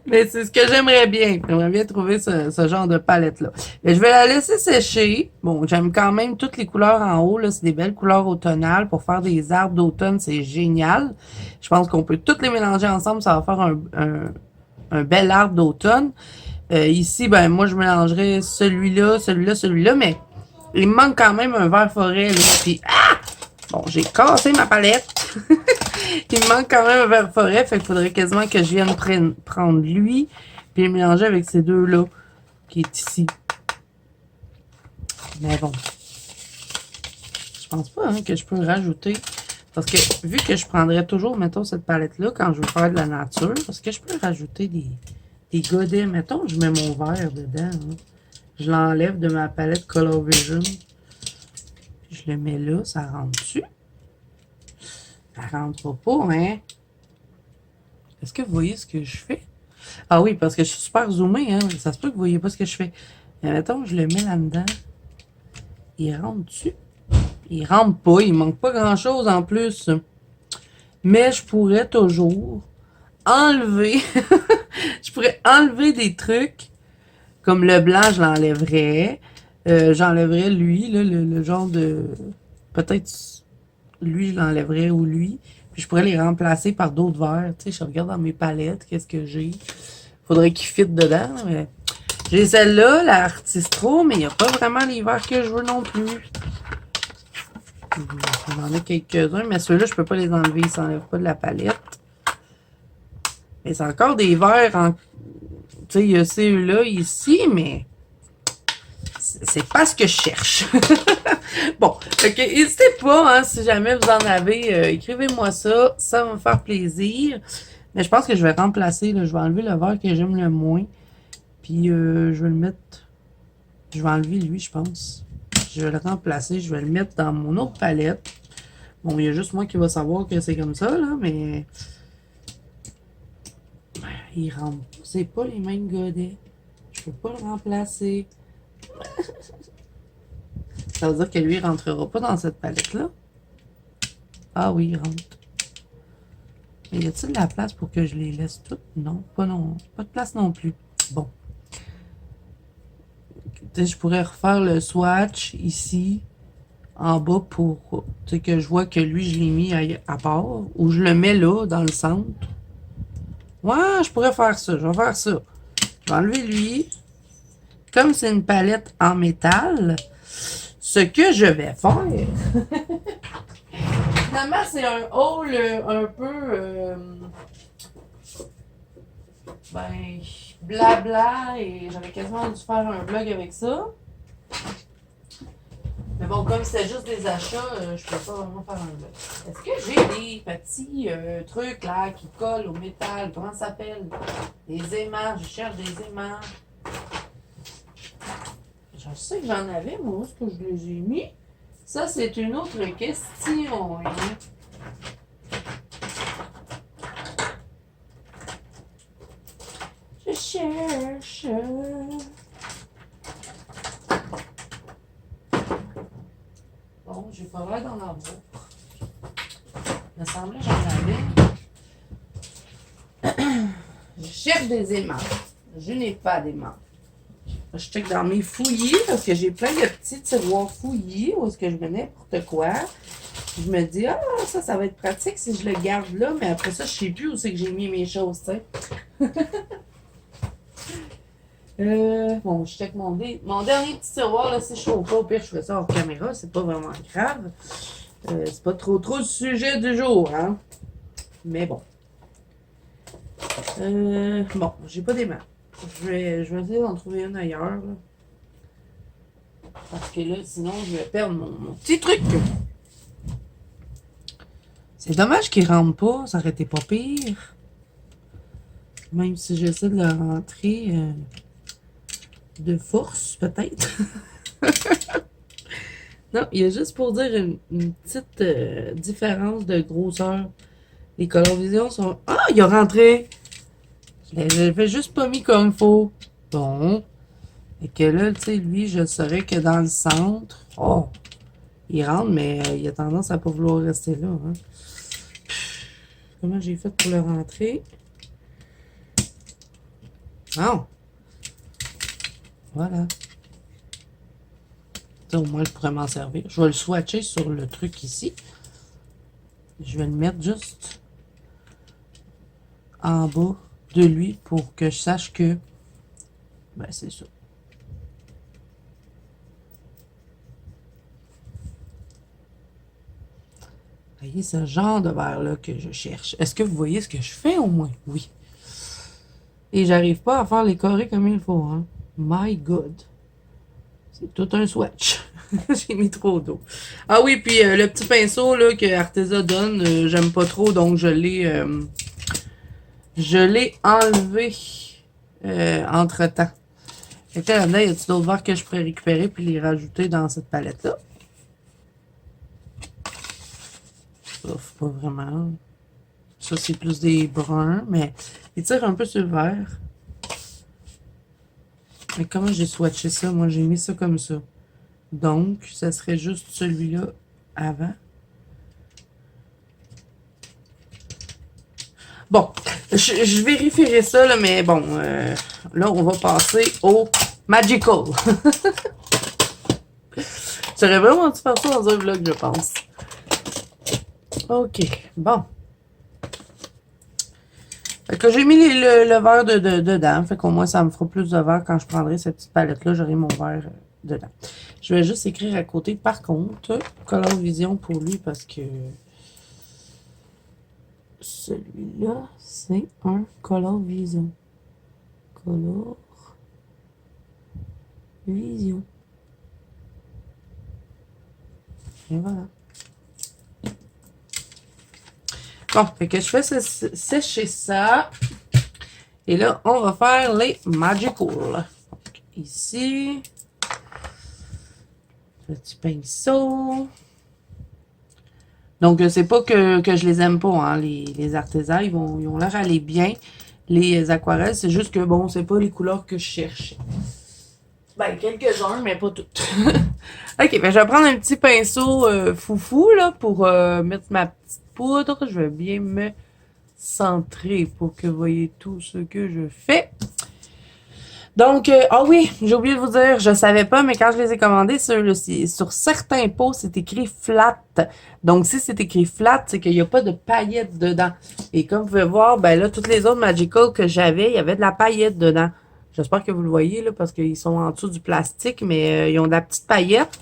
Mais c'est ce que j'aimerais bien. J'aimerais bien trouver ce genre de palette-là. Je vais la laisser sécher. Bon, j'aime quand même toutes les couleurs en haut. Là, c'est des belles couleurs automnales. Pour faire des arbres d'automne, c'est génial. Je pense qu'on peut toutes les mélanger ensemble. Ça va faire un bel arbre d'automne. Ici, ben moi, je mélangerais celui-là, celui-là, celui-là. Mais il me manque quand même un vert forêt. Là, puis, bon, j'ai cassé ma palette. Il me manque quand même un vert forêt, fait qu'il faudrait quasiment que je vienne prendre lui, puis le mélanger avec ces deux-là, qui est ici. Mais bon. pense pas hein, que je peux rajouter. Parce que vu que je prendrais toujours, mettons, cette palette-là quand je veux faire de la nature, est-ce que je peux rajouter des godets? Mettons, je mets mon verre dedans. Hein. Je l'enlève de ma palette Color Vision. Je le mets là, ça rentre dessus. Ça rentre pas, hein? Est-ce que vous voyez ce que je fais? Ah oui, parce que je suis super zoomée, hein? Ça se peut que vous voyez pas ce que je fais. Mais mettons, je le mets là-dedans. Il rentre dessus. Il rentre pas, il manque pas grand-chose en plus. Mais je pourrais toujours enlever. Je pourrais enlever des trucs. Comme le blanc, je l'enlèverais. J'enlèverais lui, là, le genre de... Peut-être lui, je l'enlèverais ou lui. Puis je pourrais les remplacer par d'autres verres. Tu sais, je regarde dans mes palettes, qu'est-ce que j'ai. Faudrait qu'ils fitent dedans. Mais... J'ai celle-là, la Artistro, mais il n'y a pas vraiment les verres que je veux non plus. J'en ai quelques-uns, mais ceux-là, je peux pas les enlever. Ils s'enlèvent pas de la palette. Mais c'est encore des verres en... Tu sais, il y a ceux-là ici, mais... C'est pas ce que je cherche. Bon, ok, n'hésitez pas, hein, si jamais vous en avez, écrivez-moi ça. Ça va me faire plaisir. Mais je pense que je vais remplacer, là, je vais enlever le verre que j'aime le moins. Puis, je vais le mettre... Je vais enlever lui, je pense. Je vais le remplacer, je vais le mettre dans mon autre palette. Bon, il y a juste moi qui va savoir que c'est comme ça, là, mais... Il rentre pas. C'est pas les mêmes godets. Je peux pas le remplacer. Ça veut dire que lui, il rentrera pas dans cette palette-là. Ah oui, il rentre. Mais y a-t-il de la place pour que je les laisse toutes? Non, pas non. Pas de place non plus. Bon. Je pourrais refaire le swatch ici, en bas, pour que je vois que lui, je l'ai mis à part. Ou je le mets là, dans le centre. Ouais, je pourrais faire ça. Je vais faire ça. Je vais enlever lui. Comme c'est une palette en métal, ce que je vais faire... Finalement, c'est un haul un peu... ben, blabla, et j'avais quasiment dû faire un vlog avec ça. Mais bon, comme c'était juste des achats, je peux pas vraiment faire un vlog. Est-ce que j'ai des petits trucs là qui collent au métal? Comment ça s'appelle? Des aimants. Je cherche des aimants. Je sais que j'en avais, moi, où est-ce que je les ai mis? Ça, c'est une autre question. Hein? Je cherche. Bon, j'ai pas l'air d'en avoir. Il me semblait que j'en avais. Je cherche des aimants. Je n'ai pas d'aimants. Je check dans mes fouillis parce que j'ai plein de petits tiroirs fouillis où est-ce que je mets n'importe quoi. Je me dis, ah, ça va être pratique si je le garde là, mais après ça, je sais plus où c'est que j'ai mis mes choses, tu sais. Bon, je check mon dernier petit tiroir, là, si je trouve pas, au pire, je fais ça hors caméra, c'est pas vraiment grave. C'est pas trop le sujet du jour, hein. Mais bon. Bon, j'ai pas d'aimants. Je vais essayer d'en trouver une ailleurs. Là. Parce que là, sinon, je vais perdre mon petit truc. C'est dommage qu'il rentre pas. Ça aurait été pas pire. Même si j'essaie de le rentrer de force, peut-être. Non, il y a juste pour dire une petite différence de grosseur. Les Color Vision sont... Ah, il a rentré! Je l'avais juste pas mis comme il faut. Bon. Et que là, tu sais, lui, je saurais que dans le centre, oh, il rentre, mais il a tendance à pas vouloir rester là. Hein. Comment j'ai fait pour le rentrer? Non. Voilà. Ça, au moins, je pourrais m'en servir. Je vais le swatcher sur le truc ici. Je vais le mettre juste en bas de lui pour que je sache que ben c'est ça. Vous voyez ce genre de verre-là que je cherche. Est-ce que vous voyez ce que je fais au moins? Oui. Et j'arrive pas à faire les carrés comme il faut. Hein? My God. C'est tout un swatch. J'ai mis trop d'eau. Ah oui, puis le petit pinceau là, que Arteza donne, j'aime pas trop, donc je l'ai enlevé entre-temps. Fait que là-dedans, y a-t-il d'autres verres que je pourrais récupérer puis les rajouter dans cette palette-là? Sauf pas vraiment. Ça, c'est plus des bruns, mais il tire un peu sur le vert. Mais comment j'ai swatché ça? Moi, j'ai mis ça comme ça. Donc, ça serait juste celui-là avant. Bon, je vérifierai ça, là, mais bon, là, on va passer au Magical. J'aurais vraiment dû faire ça dans un vlog, je pense. OK, bon. Fait que j'ai mis le verre dedans. Fait qu'au moins, ça me fera plus de verre quand je prendrai cette petite palette-là. J'aurai mon verre dedans. Je vais juste écrire à côté, par contre, Color Vision pour lui parce que celui-là, c'est un Color Vision. Color Vision. Et voilà. Bon, fait que je fais sécher ça. Et là, on va faire les Magical. Donc, ici. Petit pinceau. Donc, c'est pas que je les aime pas, hein, les artésans. Ils ont l'air aller bien. Les aquarelles, c'est juste que, bon, c'est pas les couleurs que je cherche. Ben, quelques-uns, mais pas toutes. OK, ben, je vais prendre un petit pinceau foufou, là, pour mettre ma petite poudre. Je vais bien me centrer pour que vous voyez tout ce que je fais. Donc, ah oui, j'ai oublié de vous dire, je savais pas, mais quand je les ai commandés, sur certains pots, c'est écrit flat. Donc, si c'est écrit flat, c'est qu'il n'y a pas de paillettes dedans. Et comme vous pouvez voir, ben là, toutes les autres Magical que j'avais, il y avait de la paillette dedans. J'espère que vous le voyez, là, parce qu'ils sont en dessous du plastique, mais ils ont de la petite paillette.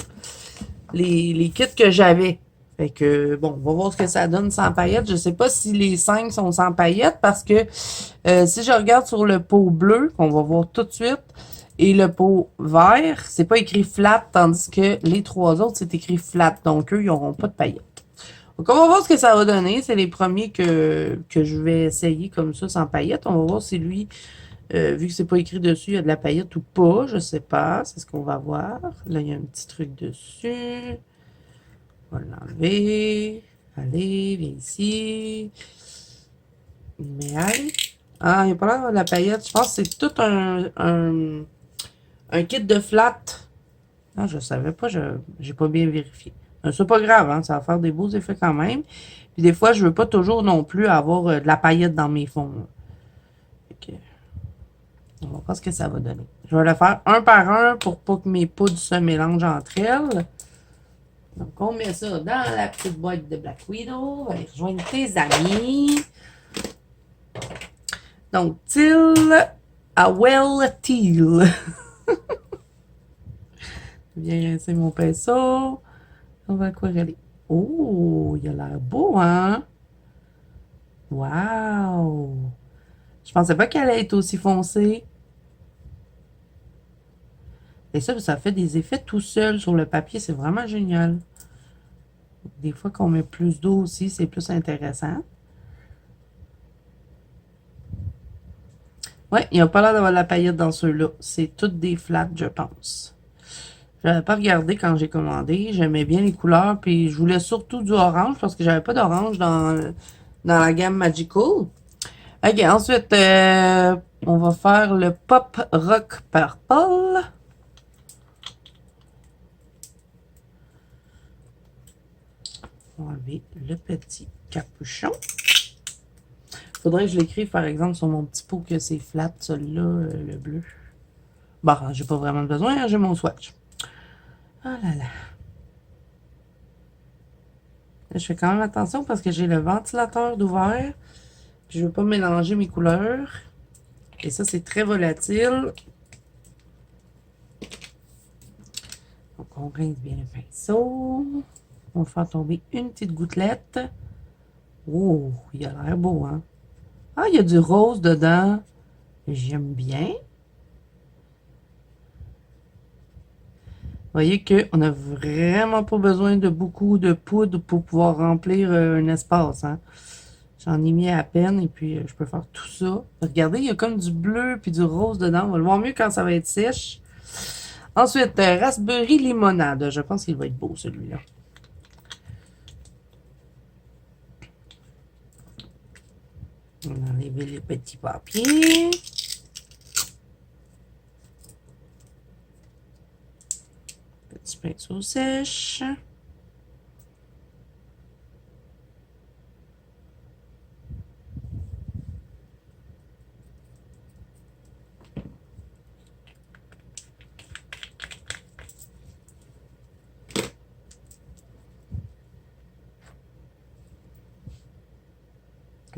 Les kits que j'avais. Fait que, bon, on va voir ce que ça donne sans paillettes. Je sais pas si les 5 sont sans paillettes parce que si je regarde sur le pot bleu, qu'on va voir tout de suite, et le pot vert, c'est pas écrit flat, tandis que les 3 autres, c'est écrit flat. Donc, eux, ils n'auront pas de paillettes. Donc, on va voir ce que ça va donner. C'est les premiers que je vais essayer comme ça, sans paillettes. On va voir si lui, vu que c'est pas écrit dessus, il y a de la paillette ou pas. Je sais pas. C'est ce qu'on va voir. Là, il y a un petit truc dessus. On va l'enlever. Allez, viens ici. Mais allez. Ah, il n'y a pas l'air d'avoir de la paillette. Je pense que c'est tout un kit de flat. Ah, je savais pas, j'ai pas bien vérifié. C'est pas grave, hein, ça va faire des beaux effets quand même. Puis des fois, je veux pas toujours non plus avoir de la paillette dans mes fonds. Okay. On va voir ce que ça va donner. Je vais le faire un par un pour pas que mes poudres se mélangent entre elles. Donc, on met ça dans la petite boîte de Black Widow. On va aller rejoindre tes amis. Donc, Teal à Well Teal. Je viens rincer mon pinceau. On va aquareller. Oh, il a l'air beau, hein? Wow! Je pensais pas qu'elle allait être aussi foncée. Et ça fait des effets tout seul sur le papier. C'est vraiment génial. Des fois qu'on met plus d'eau aussi, c'est plus intéressant. Ouais, il n'y a pas l'air d'avoir de la paillette dans ceux-là. C'est toutes des flats, je pense. Je n'avais pas regardé quand j'ai commandé. J'aimais bien les couleurs. Puis je voulais surtout du orange parce que j'avais pas d'orange dans la gamme Magical. Ok, ensuite, on va faire le Pop Rock Purple. On va enlever le petit capuchon. Faudrait que je l'écrive, par exemple, sur mon petit pot que c'est flat, celui-là, le bleu. Bon, j'ai pas vraiment besoin, hein, j'ai mon swatch. Oh là là. Je fais quand même attention parce que j'ai le ventilateur d'ouvert. Puis je veux pas mélanger mes couleurs. Et ça, c'est très volatile. Donc, on rince bien le pinceau. On va faire tomber une petite gouttelette. Oh, il a l'air beau, hein? Ah, il y a du rose dedans. J'aime bien. voyez qu'on n'a vraiment pas besoin de beaucoup de poudre pour pouvoir remplir un espace. Hein? J'en ai mis à peine et puis je peux faire tout ça. Regardez, il y a comme du bleu puis du rose dedans. On va le voir mieux quand ça va être sèche. Ensuite, raspberry limonade. Je pense qu'il va être beau celui-là. On va enlever les petits papiers. Petit pinceau sèche.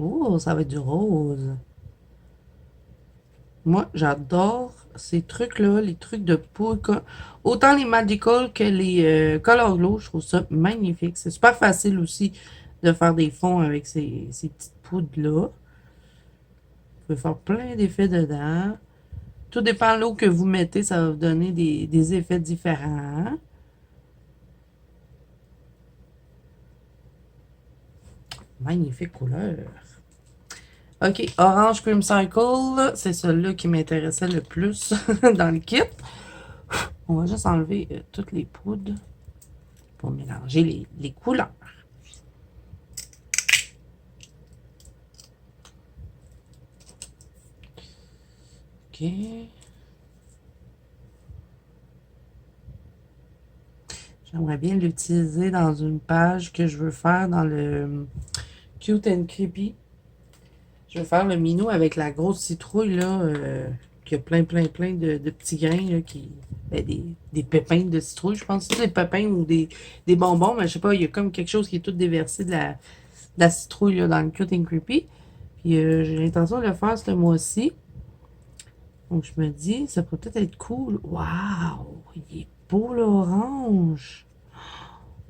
Oh, ça va être du rose. Moi, j'adore ces trucs-là, les trucs de poudre. Autant les Magical que les Color Glow, je trouve ça magnifique. C'est super facile aussi de faire des fonds avec ces petites poudres-là. Vous pouvez faire plein d'effets dedans. Tout dépend de l'eau que vous mettez, ça va vous donner des effets différents. Magnifique couleur. OK, Orange Creamsicle, c'est celui-là qui m'intéressait le plus dans le kit. On va juste enlever toutes les poudres pour mélanger les couleurs. OK. J'aimerais bien l'utiliser dans une page que je veux faire dans le Cute and Creepy. Je vais faire le minou avec la grosse citrouille, là, qui a plein de petits grains, là, ben, des pépins de citrouille. Je pense que c'est des pépins ou des bonbons, mais je sais pas, il y a comme quelque chose qui est tout déversé de la citrouille, là, dans le Cute and Creepy. Puis, j'ai l'intention de le faire ce mois-ci. Donc, je me dis, ça pourrait peut-être être cool. Waouh! Il est beau, l'orange!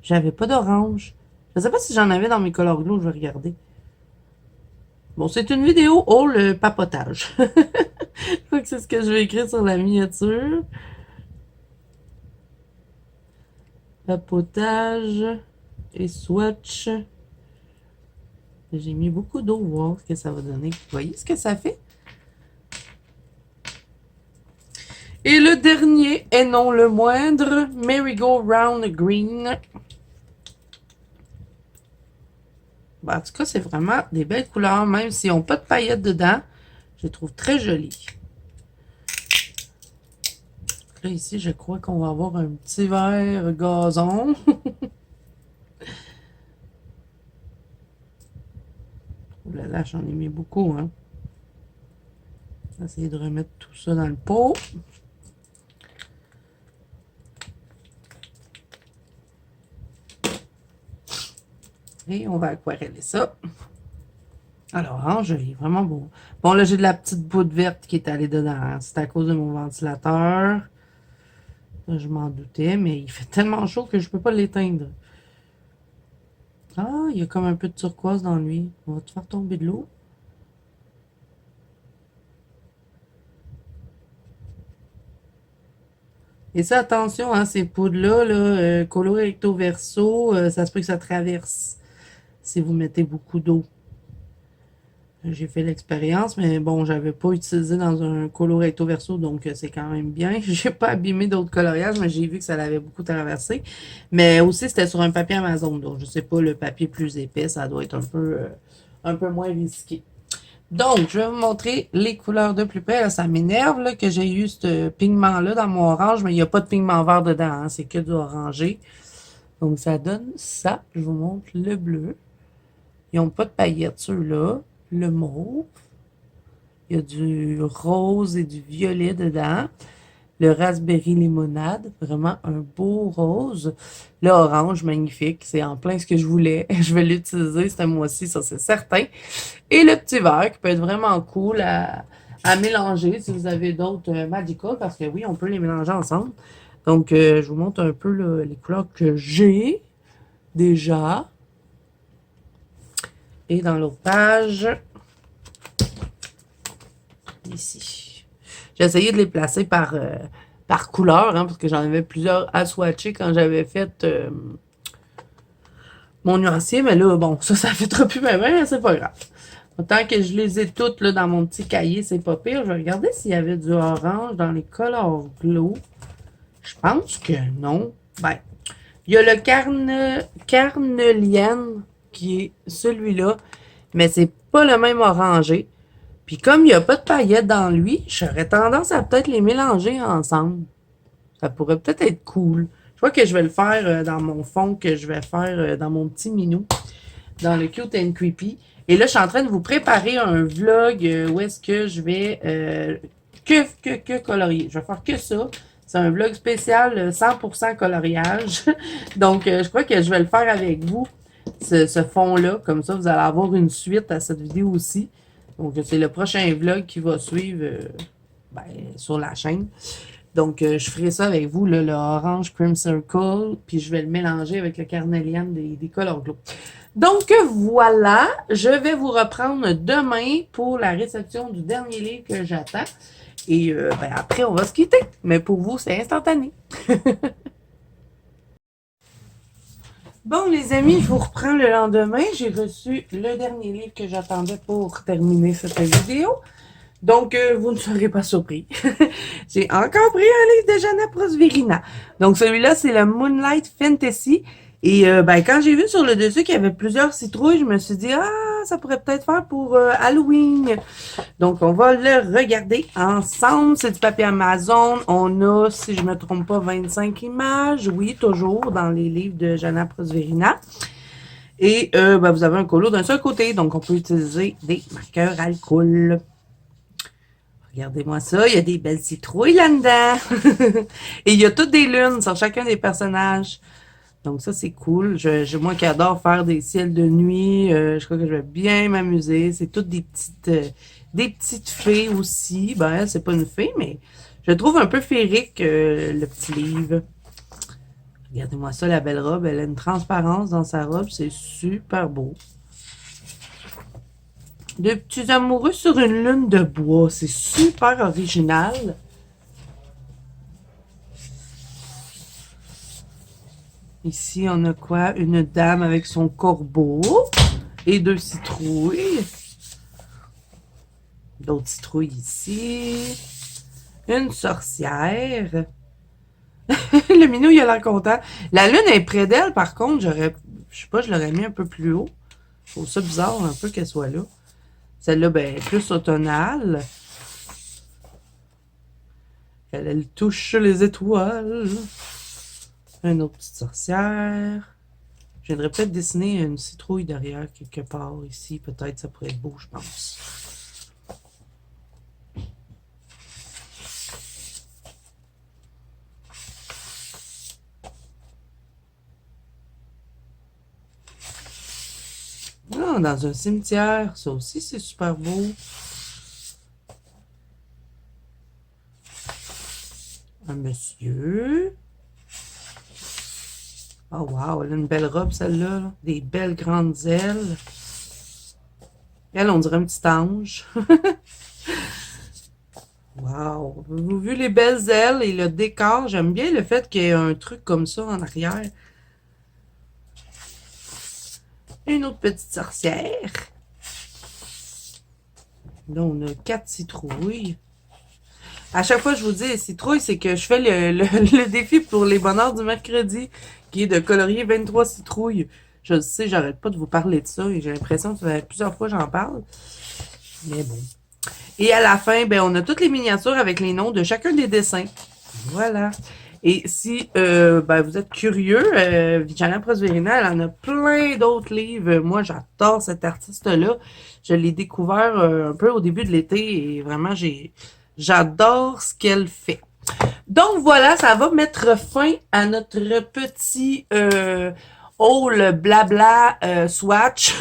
J'avais pas d'orange. Je sais pas si j'en avais dans mes Color Glow, je vais regarder. Bon, c'est une vidéo haul papotage. Je crois que c'est ce que je vais écrire sur la miniature. Papotage et swatch. J'ai mis beaucoup d'eau, voir ce que ça va donner. Vous voyez ce que ça fait? Et le dernier, et non le moindre, Merry-Go-Round Green. Ben, en tout cas, c'est vraiment des belles couleurs, même s'ils n'ont pas de paillettes dedans. Je les trouve très jolies. Là, ici, je crois qu'on va avoir un petit vert gazon. Oh là là, j'en ai mis beaucoup, hein. Je vais essayer de remettre tout ça dans le pot. Et on va aquareller ça. Alors, orange, il est vraiment beau. Bon, là, j'ai de la petite poudre verte qui est allée dedans. Hein. C'est à cause de mon ventilateur. Là, je m'en doutais, mais il fait tellement chaud que je peux pas l'éteindre. Ah, il y a comme un peu de turquoise dans lui. On va te faire tomber de l'eau. Et ça, attention, hein, ces poudres-là, là, colo recto verso, ça se peut que ça traverse si vous mettez beaucoup d'eau. J'ai fait l'expérience, mais bon, j'avais pas utilisé dans un colo recto verso, donc c'est quand même bien. J'ai pas abîmé d'autres coloriages, mais j'ai vu que ça l'avait beaucoup traversé. Mais aussi, c'était sur un papier Amazon, donc je sais pas, le papier plus épais, ça doit être un peu moins risqué. Donc, je vais vous montrer les couleurs de plus près. Là, ça m'énerve là, que j'ai eu ce pigment-là dans mon orange, mais il n'y a pas de pigment vert dedans, hein, c'est que du orangé. Donc, ça donne ça. Je vous montre le bleu. Ils n'ont pas de paillettes, ceux-là. Le mauve. Il y a du rose et du violet dedans. Le raspberry limonade, vraiment un beau rose. Le orange, magnifique. C'est en plein ce que je voulais. Je vais l'utiliser ce mois-ci, ça c'est certain. Et le petit vert qui peut être vraiment cool à mélanger si vous avez d'autres Magical, parce que oui, on peut les mélanger ensemble. Donc, je vous montre un peu là, les couleurs que j'ai déjà. Et dans l'autre page, ici. J'ai essayé de les placer par par couleur, hein, parce que j'en avais plusieurs à swatcher quand j'avais fait mon nuancier, mais là, bon, ça fait trop plus bien, c'est pas grave. Autant que je les ai toutes là, dans mon petit cahier, c'est pas pire. Je vais regarder s'il y avait du orange dans les Color Glow. Je pense que non. Ben, il y a le Carnelian qui est celui-là, mais c'est pas le même orangé. Puis comme il n'y a pas de paillettes dans lui, j'aurais tendance à peut-être les mélanger ensemble. Ça pourrait peut-être être cool. Je crois que je vais le faire dans mon fond que je vais faire dans mon petit minou, dans le Cute and Creepy. Et là, je suis en train de vous préparer un vlog où est-ce que je vais que colorier. Je vais faire que ça. C'est un vlog spécial 100% coloriage. Donc, je crois que je vais le faire avec vous, ce fond-là. Comme ça, vous allez avoir une suite à cette vidéo aussi. Donc, c'est le prochain vlog qui va suivre sur la chaîne. Donc, je ferai ça avec vous, là, le Orange Cream Circle, puis je vais le mélanger avec le Carnelian des Color Glow. Donc, voilà, je vais vous reprendre demain pour la réception du dernier livre que j'attends. Et après, on va se quitter. Mais pour vous, c'est instantané. Bon, les amis, je vous reprends le lendemain. J'ai reçu le dernier livre que j'attendais pour terminer cette vidéo. Donc, vous ne serez pas surpris. J'ai encore pris un livre de Jana Prosverina. Donc, celui-là, c'est le Moonlight Fantasy. Et quand j'ai vu sur le dessus qu'il y avait plusieurs citrouilles, je me suis dit, ça pourrait peut-être faire pour Halloween. Donc, on va le regarder ensemble. C'est du papier Amazon. On a, si je me trompe pas, 25 images. Oui, toujours dans les livres de Jana Prosverina. Et vous avez un colo d'un seul côté. Donc, on peut utiliser des marqueurs alcool. Regardez-moi ça, il y a des belles citrouilles là-dedans. Et il y a toutes des lunes sur chacun des personnages. Donc ça, c'est cool. Moi qui adore faire des ciels de nuit, je crois que je vais bien m'amuser. C'est toutes des petites fées aussi. Ben, elle, c'est pas une fée, mais je trouve un peu féerique, le petit livre. Regardez-moi ça, la belle robe. Elle a une transparence dans sa robe. C'est super beau. Deux petits amoureux sur une lune de bois. C'est super original. Ici, on a quoi? Une dame avec son corbeau et deux citrouilles. D'autres citrouilles ici. Une sorcière. Le minou, il a l'air content. La lune est près d'elle, par contre, je sais pas, je l'aurais mis un peu plus haut. Je trouve ça bizarre un peu qu'elle soit là. Celle-là, plus automnale. Elle touche les étoiles. Une autre petite sorcière. Je viendrais peut-être dessiner une citrouille derrière quelque part ici. Peut-être ça pourrait être beau, je pense. Ah, dans un cimetière. Ça aussi, c'est super beau. Un monsieur. Oh wow, elle a une belle robe celle-là. Des belles grandes ailes. Elle, on dirait un petit ange. Wow. Vous avez vu les belles ailes et le décor? J'aime bien le fait qu'il y ait un truc comme ça en arrière. Une autre petite sorcière. Là, on a 4 citrouilles. À chaque fois, je vous dis les citrouilles, c'est que je fais le défi pour les bonheurs du mercredi, qui est de colorier 23 citrouilles. Je sais, j'arrête pas de vous parler de ça et j'ai l'impression que plusieurs fois j'en parle. Mais bon. Et à la fin, on a toutes les miniatures avec les noms de chacun des dessins. Voilà. Et si vous êtes curieux, Jana Prosverina, elle en a plein d'autres livres. Moi, j'adore cet artiste-là. Je l'ai découvert un peu au début de l'été et vraiment, j'adore ce qu'elle fait. Donc voilà, ça va mettre fin à notre petit haul blabla swatch.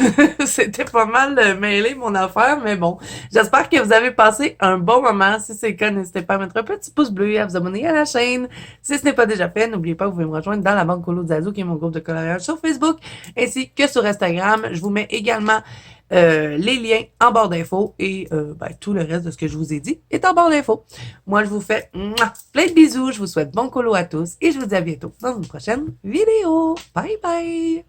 C'était pas mal mêlé mon affaire, mais bon. J'espère que vous avez passé un bon moment. Si c'est le cas, n'hésitez pas à mettre un petit pouce bleu et à vous abonner à la chaîne. Si ce n'est pas déjà fait, n'oubliez pas que vous pouvez me rejoindre dans la banque Colo Zazo, qui est mon groupe de coloriage sur Facebook, ainsi que sur Instagram. Je vous mets également Les liens en barre d'infos et tout le reste de ce que je vous ai dit est en barre d'infos. Moi, je vous fais plein de bisous. Je vous souhaite bon colo à tous et je vous dis à bientôt dans une prochaine vidéo. Bye bye!